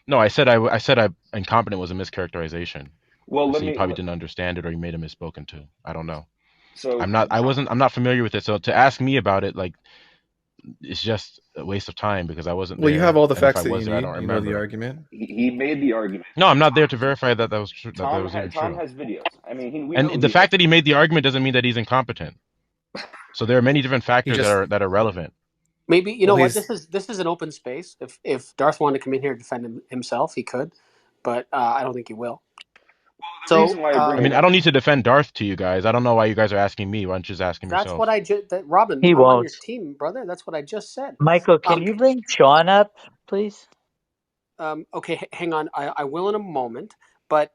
No, I said incompetent was a mischaracterization. well, let So you me. probably didn't understand it, or you made a misspoken to. I don't know. So I'm not. I wasn't. I'm not familiar with it. So to ask me about it, like, it's just a waste of time because I wasn't Well, you have there, all the and if I facts that you was there, I don't need. You know the remember. argument. he made the argument. No, I'm not there to verify that that was true. That was even Tom true. has videos. I mean, we And know the he. fact that he made the argument doesn't mean that he's incompetent. So there are many different He factors just that are relevant. Maybe you well, know what he's this is an open space. If Darth wanted to come in here and defend himself, he could, but I don't think he will. The So reason why I bring I it mean, I up. don't need to defend Darth to you guys. I don't know why you guys are asking me. Why don't you just ask him that's what yourself? I just Robin. He I'm on your won't. team, brother. That's what I just said. Michael, can Um, you bring Sean up, please? okay, hang on. I will in a moment. But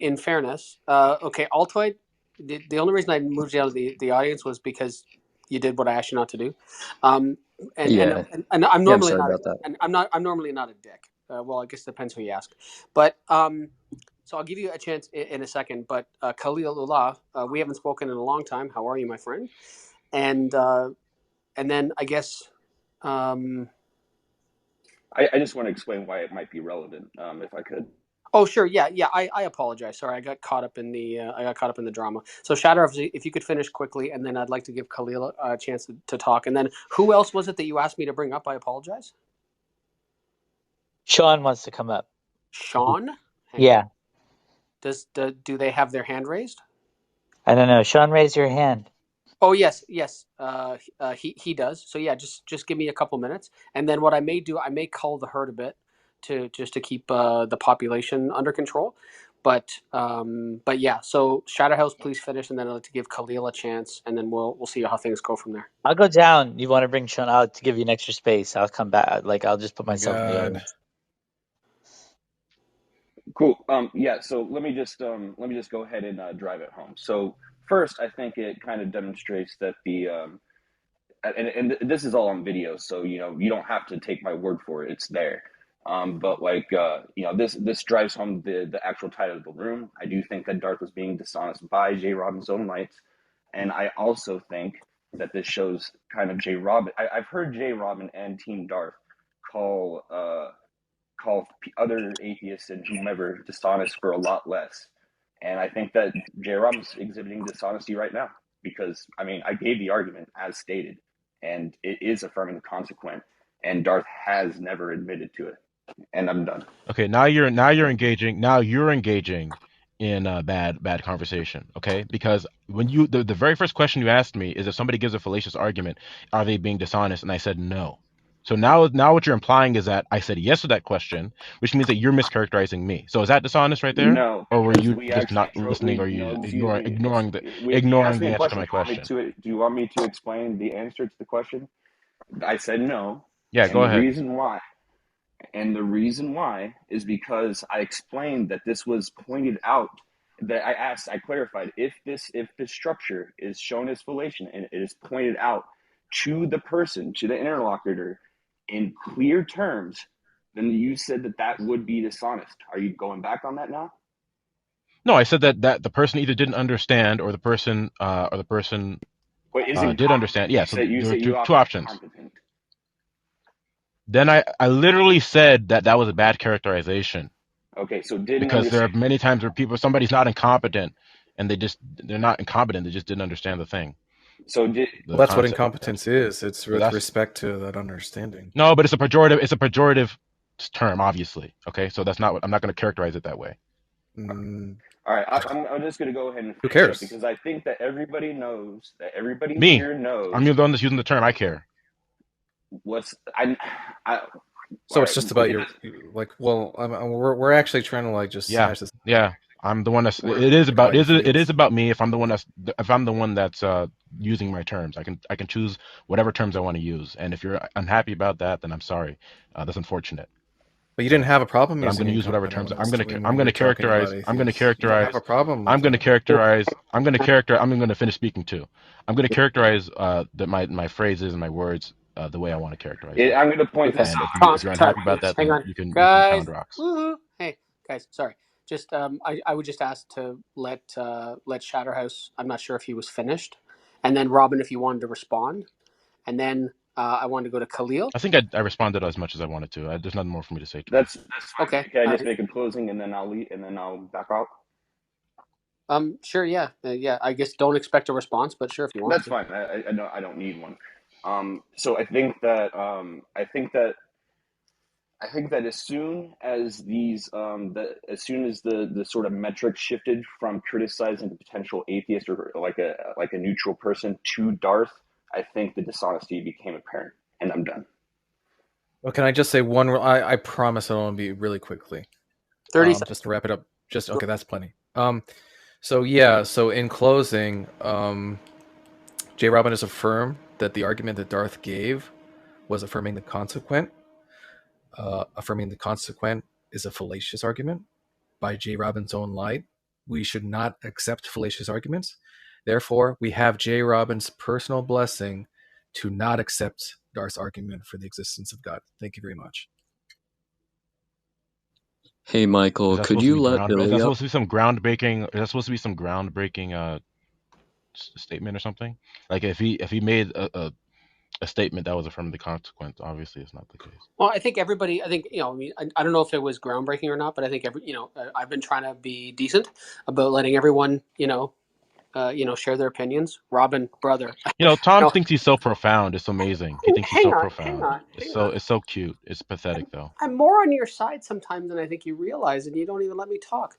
in fairness, okay, Altoid. The only reason I moved you out of the audience was because you did what I asked you not to do, um, and, and Yeah. and I'm Yeah, I'm normally sorry not, about that. and I'm normally not a dick. Well, I guess it depends who you ask, but so I'll give you a chance in a second. But Khalilullah, we haven't spoken in a long time. How are you, my friend? And then I guess. Um, I just want to explain why it might be relevant, if I could. Oh sure, yeah. I apologize. Sorry, I got caught up in the drama. So Shatter, if you could finish quickly, and then I'd like to give Khalil a chance to talk. And then who else was it that you asked me to bring up? I apologize. Sean wants to come up. Sean, hang on. Yeah, Do they have their hand raised? I don't know. Sean, raise your hand. Oh yes. He does. So yeah, just give me a couple minutes, and then what I may do, I may cull the herd a bit to just to keep the population under control. But yeah. So Shatterhouse, please finish, and then I'd like to give Khalil a chance, and then we'll see how things go from there. I'll go down. You want to bring Sean out to give you an extra space? I'll come back. Like I'll just put my myself in the God. audience. Cool. Yeah. So let me just go ahead and drive it home. So first, I think it kind of demonstrates that and this is all on video, so you don't have to take my word for it. It's there. But like this drives home the actual title of the room. I do think that Darth was being dishonest by J. Robin's own lights, and I also think that this shows kind of J. Robin. I've heard J. Robin and Team Darth call other atheists and whomever dishonest for a lot less. And I think that J. Robin's exhibiting dishonesty right now because, I mean, I gave the argument as stated, and it is affirming the consequent, and Darth has never admitted to it. And I'm done. Okay, now you're engaging in a bad conversation. Okay, because when the very first question you asked me is if somebody gives a fallacious argument, are they being dishonest? And I said no. So now what you're implying is that I said yes to that question, which means that you're mischaracterizing me. So is that dishonest right there, No, or were because you we just actually not drove. listening, or No, you excuse ignoring me. ignoring the You ignoring asked me the a answer to question. my question? Do you want me to explain the answer to the question? I said no, Yeah, and go ahead. the reason why is because I explained that this was pointed out. That I clarified if this structure is shown as fallation and it is pointed out to the person, to the interlocutor, in clear terms, then you said that would be dishonest. Are you going back on that now? No, I said that the person either didn't understand or the person Wait, is did incompetent? understand. Yeah, so You there were said you two offered options. incompetent. Then I literally said that was a bad characterization Okay, so didn't because there are understand. many times where somebody's not incompetent and they're not incompetent. They just didn't understand the thing, So did Well, the that's what concept. incompetence is. It's So with that's respect to that understanding. no, but it's a pejorative. It's a pejorative term, obviously. Okay, so that's not what I'm not going to characterize it that way. Mm, all right. I'm just gonna go ahead and who finish up cares? because I think that everybody knows that everybody Me, here I'm knows the one that's using the term. I care. what's I So all it's right. just about Okay, your like. Well, we're actually trying to like just Yeah, hash this. yeah. I'm the one that's. we're It is Like how about. he It is feels. about me. If I'm the one that's using my terms, I can choose whatever terms I want to use. And if you're unhappy about that, then I'm sorry. That's unfortunate. But you didn't So, have a problem but I'm going using to use whatever incompetent terms when I'm when going you're to talking about characterize. atheists. You don't have a problem with I'm going to that. characterize. I'm going to characterize. I'm going to finish speaking too. I'm going to characterize my phrases and my words the way I want to characterize them. I'm gonna point Okay. this And out. if you're Sorry. unhappy about that, Hang then on, you can guys. pound rocks. Woohoo! Hey, guys. Sorry. Just I would just ask to let Shatterhouse. I'm not sure if he was finished, and then Robin, if you wanted to respond, and then I wanted to go to Khalil. I think I responded as much as I wanted to. There's nothing more for me to say to him. That's fine. Okay. Can I All just right. make a closing and then I'll leave and then I'll back out? Sure. Yeah. Yeah. I guess don't expect a response, but sure if you want That's to. fine. I don't need one. So I think that I think that as soon as as soon as the sort of metric shifted from criticizing the potential atheist or like a neutral person to Darth, I think the dishonesty became apparent. And I'm done. Well, can I just say one? I promise it'll be really quickly. 30 seconds. Just to wrap it up. Just okay. That's plenty. So yeah. So in closing, J. Robin has affirmed that the argument that Darth gave was affirming the consequent. Affirming the consequent is a fallacious argument by J. Robin's own light. We should not accept fallacious arguments. Therefore, we have J. Robin's personal blessing to not accept Darth's argument for the existence of God. Thank you very much. Hey, Is Michael, that could supposed to you be let ground? Is Billy that up? supposed to be some groundbreaking? Is that supposed to be some groundbreaking statement or something? Like if he made a statement that was affirming the consequence, obviously it's not the case. Well, I think everybody. I think I mean, I don't know if it was groundbreaking or not, but I think I've been trying to be decent about letting everyone, share their opinions. Robin, brother, Tom no, thinks he's so profound. It's amazing. He thinks he's so hang profound. on, hang on. It's so cute. It's pathetic though. I'm more on your side sometimes than I think you realize, and you don't even let me talk.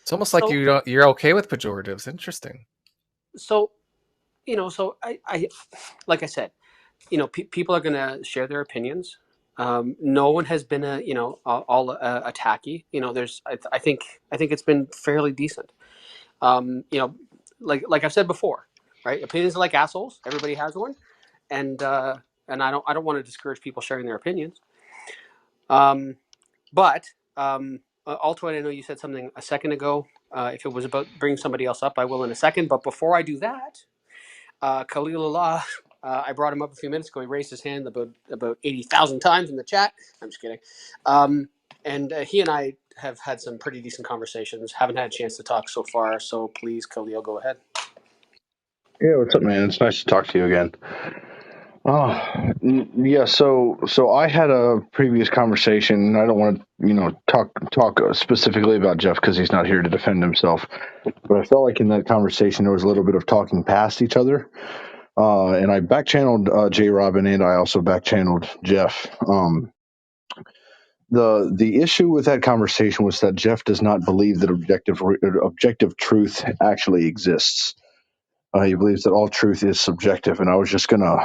It's almost like So, you're okay with pejoratives. Interesting. so so I like I said, people are going to share their opinions. No one has been all attacky. I think it's been fairly decent. Like I've said before, right? Opinions are like assholes. Everybody has one, and I don't want to discourage people sharing their opinions. But Altoid, I know you said something a second ago. If it was about bringing somebody else up, I will in a second. But before I do that, Khalil Allah, I brought him up a few minutes ago. He raised his hand about 80,000 times in the chat. I'm just kidding. And he and I have had some pretty decent conversations. Haven't had a chance to talk so far. So please, Khalil, go ahead. Yeah, what's up, man? It's nice to talk to you again. Yeah. So I had a previous conversation. I don't want to, talk specifically about Jeff because he's not here to defend himself. But I felt like in that conversation there was a little bit of talking past each other. And I backchanneled J. Robin, and I also backchanneled Jeff. The issue with that conversation was that Jeff does not believe that objective truth actually exists. He believes that all truth is subjective, and I was just gonna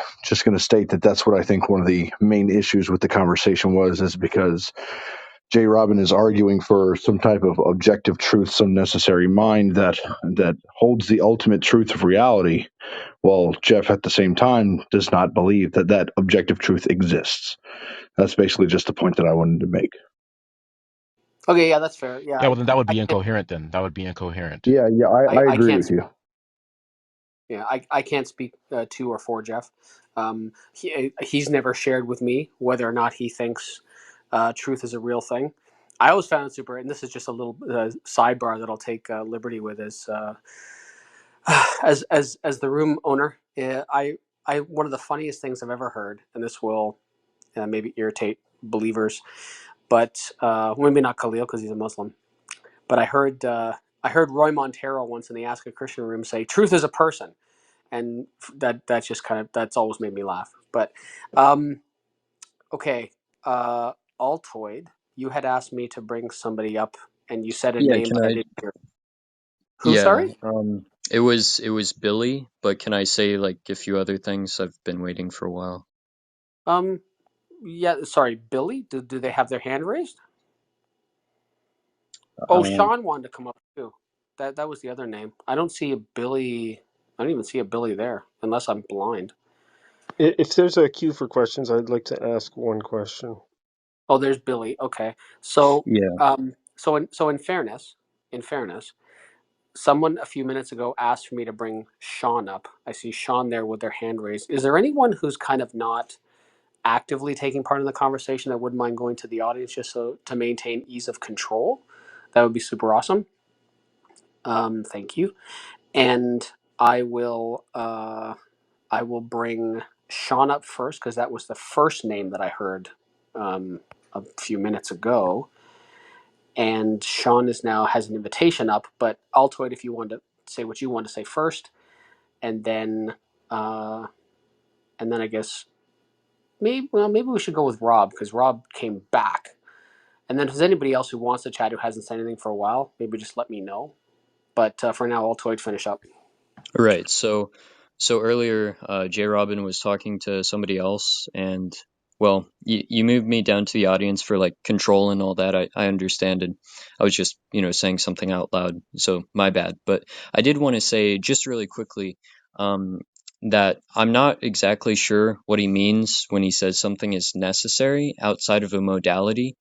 state that that's what I think one of the main issues with the conversation was, is because J. Robin is arguing for some type of objective truth, some necessary mind that holds the ultimate truth of reality, while Jeff at the same time does not believe that that objective truth exists. That's basically just the point that I wanted to make. Okay, yeah, that's fair. Yeah, Yeah, well then that would I be can't. incoherent. Then that would be incoherent. Yeah, I I agree can't. with you. Yeah, I can't speak to or for Jeff. He's never shared with me whether or not he thinks truth is a real thing. I always found it super, and this is just a little sidebar that I'll take liberty with is as the room owner, I one of the funniest things I've ever heard, and this will maybe irritate believers, but maybe not Khalil because he's a Muslim. But I heard Roy Montero once in the Ask a Christian room say, "Truth is a person," and that's just kind of that's always made me laugh. But okay, Altoid, you had asked me to bring somebody up, and you said a Yeah, name, can but I I? didn't hear. Who? Yeah, Sorry. it was Billy, but can I say like a few other things? I've been waiting for a while. Um, yeah. Sorry, Billy. Do they have their hand raised? Oh, Um, Sean wanted to come up too. That was the other name. I don't see a Billy. I don't even see a Billy there, unless I'm blind. If there's a queue for questions, I'd like to ask one question. Oh, there's Billy. Okay. So, yeah, in fairness, someone a few minutes ago asked for me to bring Sean up. I see Sean there with their hand raised. Is there anyone who's kind of not actively taking part in the conversation that wouldn't mind going to the audience just so to maintain ease of control? That would be super awesome. Thank you. And I will I will bring Sean up first because that was the first name that I heard a few minutes ago. And Sean is now has an invitation up, but Altoid, if you want to say what you want to say first, and then uh, I guess maybe we should go with Rob because Rob came back. And then if there's anybody else who wants to chat who hasn't said anything for a while, maybe just let me know. But for now, Altoid finish up. right. So earlier, J. Robin was talking to somebody else, and well, you moved me down to the audience for like control and all that. I understand, and I was just saying something out loud, so my bad. But I did want to say just really quickly, um, that I'm not exactly sure what he means when he says something is necessary outside of a modality,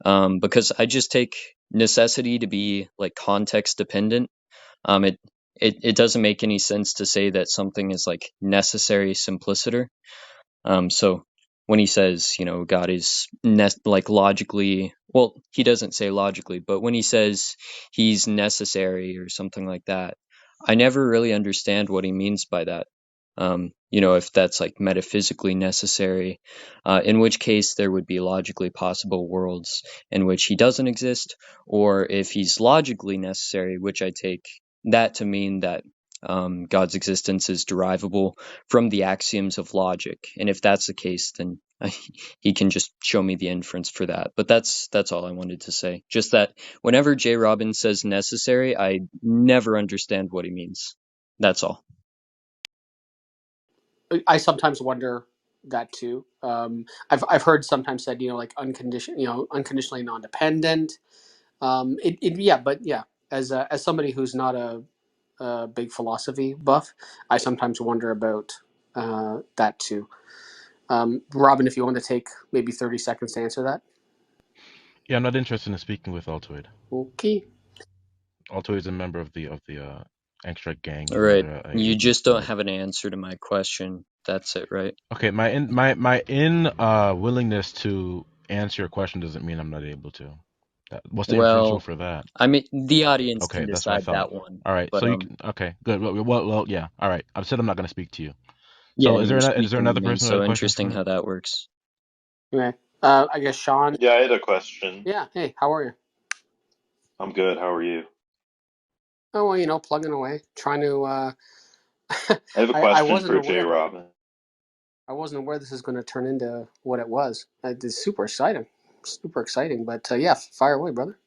because I just take necessity to be like context dependent. It doesn't make any sense to say that something is like necessary simpliciter. So when he says, God is like logically, well, he doesn't say logically, but when he says he's necessary or something like that, I never really understand what he means by that. If that's like metaphysically necessary, in which case there would be logically possible worlds in which he doesn't exist, or if he's logically necessary, which I take that to mean that God's existence is derivable from the axioms of logic. And if that's the case, then he can just show me the inference for that. But that's all I wanted to say. Just that whenever J. Robbins says necessary, I never understand what he means. That's all. I sometimes wonder that too. I've heard sometimes said like unconditionally non-dependent. Yeah, but yeah, as somebody who's not a big philosophy buff, I sometimes wonder about that too. Robin, if you want to take maybe 30 seconds to answer that. Yeah, I'm not interested in speaking with Altoid. Okay. Altoid is a member of the Angstreich gang. All He's not right. a You atheist. just don't So have an answer to my question. That's it, right? okay, my willingness to answer your question doesn't mean I'm not able to. What's the inferential Well, for that? I mean, the audience can Okay, that's what I decide thought. that one. All right, But so you can. Okay, good. Well, yeah. All right. I said I'm not going to speak to you. yeah, So and you're is there speaking to another me, person who has so a question interesting for? how that works. Okay. I guess Sean. Yeah, I had a question. Yeah. Hey, how are you? I'm good. How are you? Oh well, plugging away, trying to. I have a I question wasn't for Jay aware. Robin. I wasn't aware this is going to turn into what it was. It's super exciting, super exciting. But yeah, fire away, brother.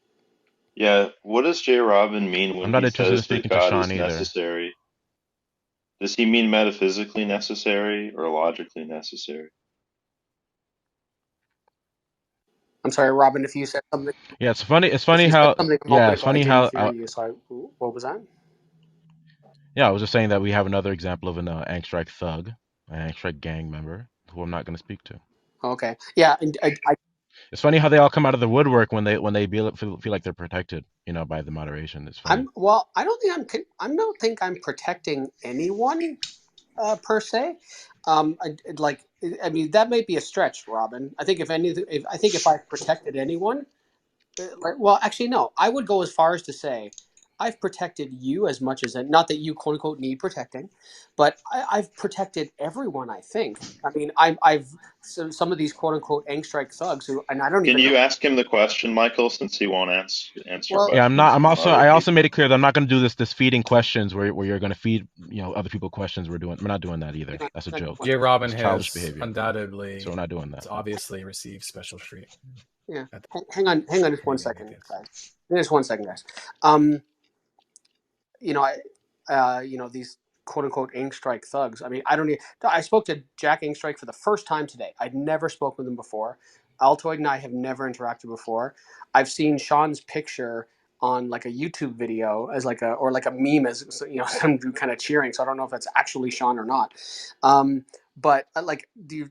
Yeah, what does Jay Robin mean I'm when not he interested in says that speaking to God Sean is either. necessary? Does he mean metaphysically necessary or logically necessary? I'm sorry, Robin, if you said something. Yeah, it's funny. It's If funny you said how. something a Yeah, moment it's ago, I funny didn't how. hear you. So what was that? Yeah, I was just saying that we have another example of an Angstreich thug, an Angstreich gang member, who I'm not going to speak to. Okay. Yeah, and It's funny how they all come out of the woodwork when they feel like they're protected, by the moderation. It's funny. I'm well. I don't think I'm. I don't think I'm protecting anyone per se. I mean, that might be a stretch, Robin. I think if I protected anyone, well, actually, no. I would go as far as to say, I've protected you as much as not that you quote unquote need protecting, but I've protected everyone. I think. I mean, I've so some of these quote unquote Angstreich thugs who, and I don't Can even know. you ask him the question, Michael, since he won't answer Well, Yeah, I'm not. questions I'm from also. other I also people? made it clear that I'm not going to do this feeding questions where you're going to feed other people questions. We're not doing that either. hang on That's a a second. joke. J. Robin That's childish has behavior. So undoubtedly, we're not doing that. it's obviously received special treatment Yeah, at the hang on, just one Canadian second, meetings. guys. Just 1 second, guys. Um, you know, these quote unquote Angstreich thugs. I mean, I don't. I spoke to Jack Angstreich for the first time today. I'd never spoken with him before. Altoid and I have never interacted before. I've seen Sean's picture on like a YouTube video as like a meme as some dude kind of cheering. So I don't know if that's actually Sean or not. But like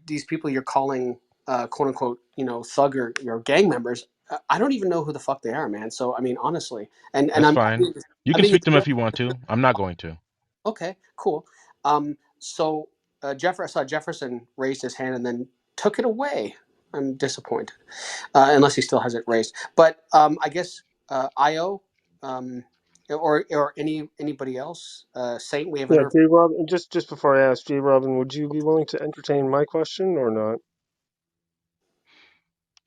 these people you're calling quote unquote thug or your gang members. I don't even know who the fuck they are, man. So I mean, honestly, and That's I'm fine. You I'm can being speak to them if you want to. I'm not going to. okay, cool. So I saw Jefferson raised his hand and then took it away. I'm disappointed, unless he still has it raised. But I guess Io, um, or anybody else, Saint. We haven't Yeah, heard. J. Robin. Just before I ask J. Robin, would you be willing to entertain my question or not?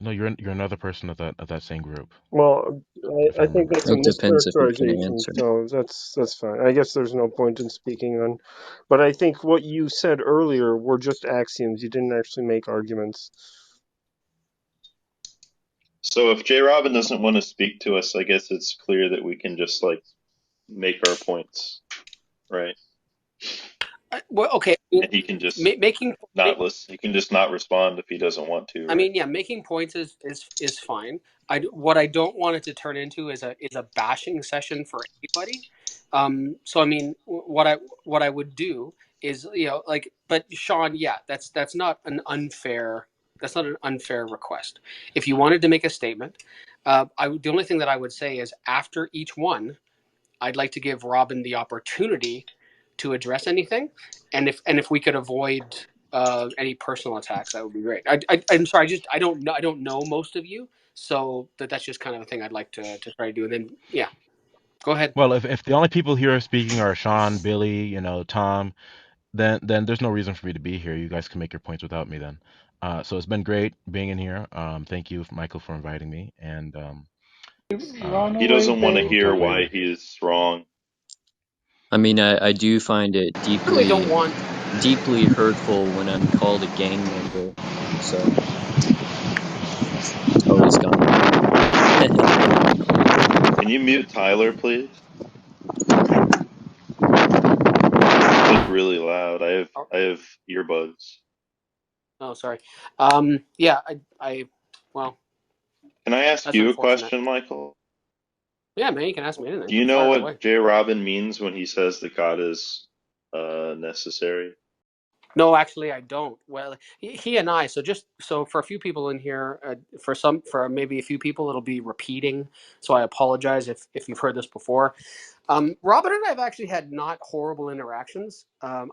No, you're another person of that same group, Well, if I I think remember that's a It correctly. depends if you can mischaracterization, answer. so that's fine. I guess there's no point in speaking then. But I think what you said earlier were just axioms. You didn't actually make arguments. So if J. Robin doesn't want to speak to us, I guess it's clear that we can just like make our points, right? Well, okay, And he can just making. not listen. He can just not respond if he doesn't want to, I right? mean, yeah, making points is fine. What I don't want it to turn into is a bashing session for anybody. So I mean, what I would do is like, but Sean, yeah, that's not an unfair request. If you wanted to make a statement, the only thing that I would say is after each one, I'd like to give Robin the opportunity to address anything, and if we could avoid any personal attacks, that would be great. I'm sorry, I don't know most of you, so that's just kind of a thing I'd like to try to do. And then yeah, go ahead. Well, if the only people here speaking are Sean, Billy, Tom, then there's no reason for me to be here. You guys can make your points without me then. So it's been great being in here. Thank you, Michael, for inviting me, and Run He away, doesn't want to we'll hear talk baby. why later. he is wrong. I mean, I do find it I really don't want. deeply hurtful when I'm called a gang member. So, oh, he's gone. Can you mute Tyler, please? He's like really loud. Oh, I have earbuds. oh sorry. Yeah, I well, Can I ask that's you a unfortunate. question, Michael? Yeah, man, you can ask me Do anything. you know Fire away. what J. Robin means when he says that God is necessary? No, actually, I don't. Well, he and I. So just so for a few people in here, for maybe a few people, it'll be repeating. So I apologize if you've heard this before. Robert and I have actually had not horrible interactions.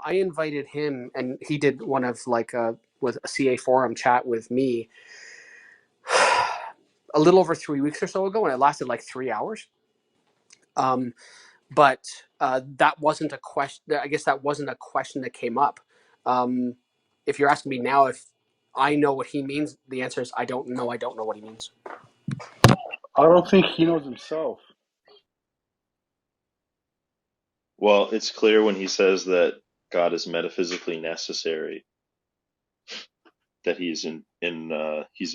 I invited him, and he did one of like with a CA forum chat with me a little over 3 weeks or so ago, and it lasted like 3 hours. Um, but that wasn't a question. I guess that wasn't a question that came up. Um, if you're asking me now if I know what he means, the answer is I don't know. I don't know what he means. I don't think he knows himself. Well, it's clear when he says that God is metaphysically necessary that he's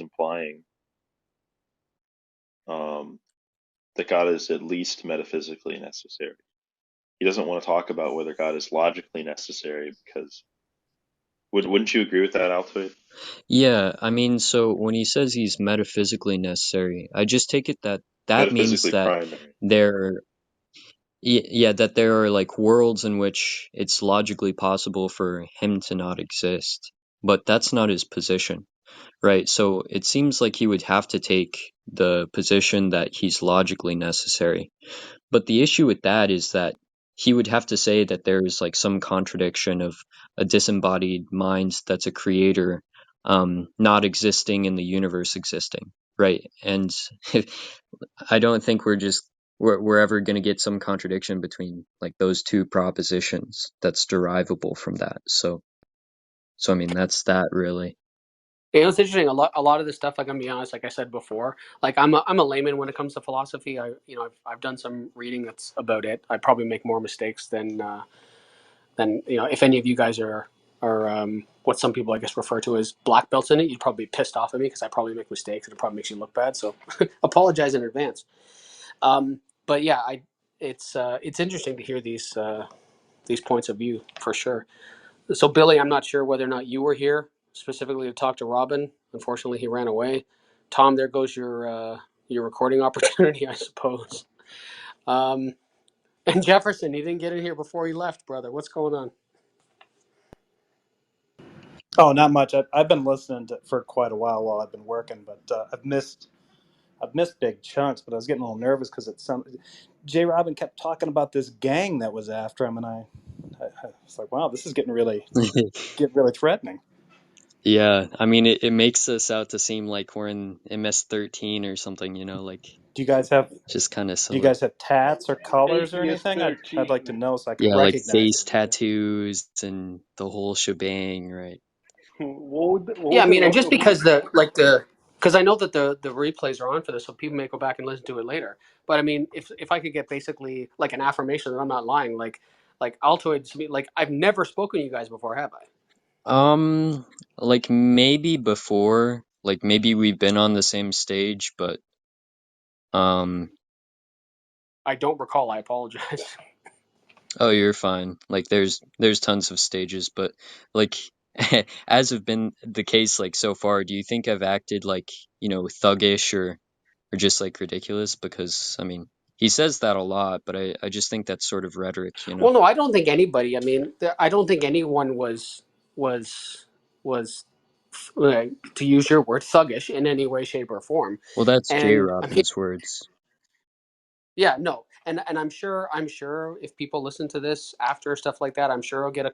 implying um, that God is at least metaphysically necessary. He doesn't want to talk about whether God is logically necessary because wouldn't you agree with that, Altoid? Yeah, I mean, so when he says he's metaphysically necessary, I just take it that that means Metaphysically that primary. there, yeah, that there are like worlds in which it's logically possible for him to not exist. But that's not his position, right? So it seems like he would have to take the position that he's logically necessary. But the issue with that is that he would have to say that there's like some contradiction of a disembodied mind that's a creator not existing in the universe existing, right? And I don't think we're ever going to get some contradiction between like those two propositions that's derivable from that. So I mean that's that really. You know, it's interesting. A lot of this stuff, like I'm gonna be honest, like I said before, like I'm a layman when it comes to philosophy. I've done some reading that's about it. I probably make more mistakes than if any of you guys are what some people I guess refer to as black belts in it. You'd probably be pissed off at me because I probably make mistakes and it probably makes you look bad. So apologize in advance. But yeah, it's interesting to hear these points of view for sure. So, Billy, I'm not sure whether or not you were here specifically to talk to Robin. Unfortunately, he ran away. Tom, there goes your recording opportunity, I suppose. Um, and Jefferson, he didn't get in here before he left, brother. What's going on? Oh, not much. I've been listening for quite a while I've been working, but I've missed big chunks. But I was getting a little nervous because J. Robin kept talking about this gang that was after him, and I was like, wow, this is getting really threatening. Yeah, I mean it makes us out to seem like we're in MS-13 or something, like Do you guys have just kind of Do you silly. guys have tats or colors or Atheist anything? I'd like to 13. know so I can Yeah, like recognize face it. tattoos and the whole shebang, right? What Yeah, I would it mean, and look just like? because because I know that the replays are on for this, so people may go back and listen to it later. But I mean, if I could get basically like an affirmation that I'm not lying, like Altoids, like I've never spoken to you guys before, have I? Um, like maybe before, like maybe we've been on the same stage, but um, I don't recall. I apologize. oh, you're fine. Like there's tons of stages, but like as have been the case like so far, do you think I've acted like, thuggish or just like ridiculous? Because I mean, he says that a lot, but I just think that's sort of rhetoric. Well, no, I don't think anybody. I mean, I don't think anyone was to use your word thuggish in any way, shape, or form. Well, that's J. And I mean, Robin's words. yeah, no, and I'm sure if people listen to this after stuff like that, I'm sure I'll get a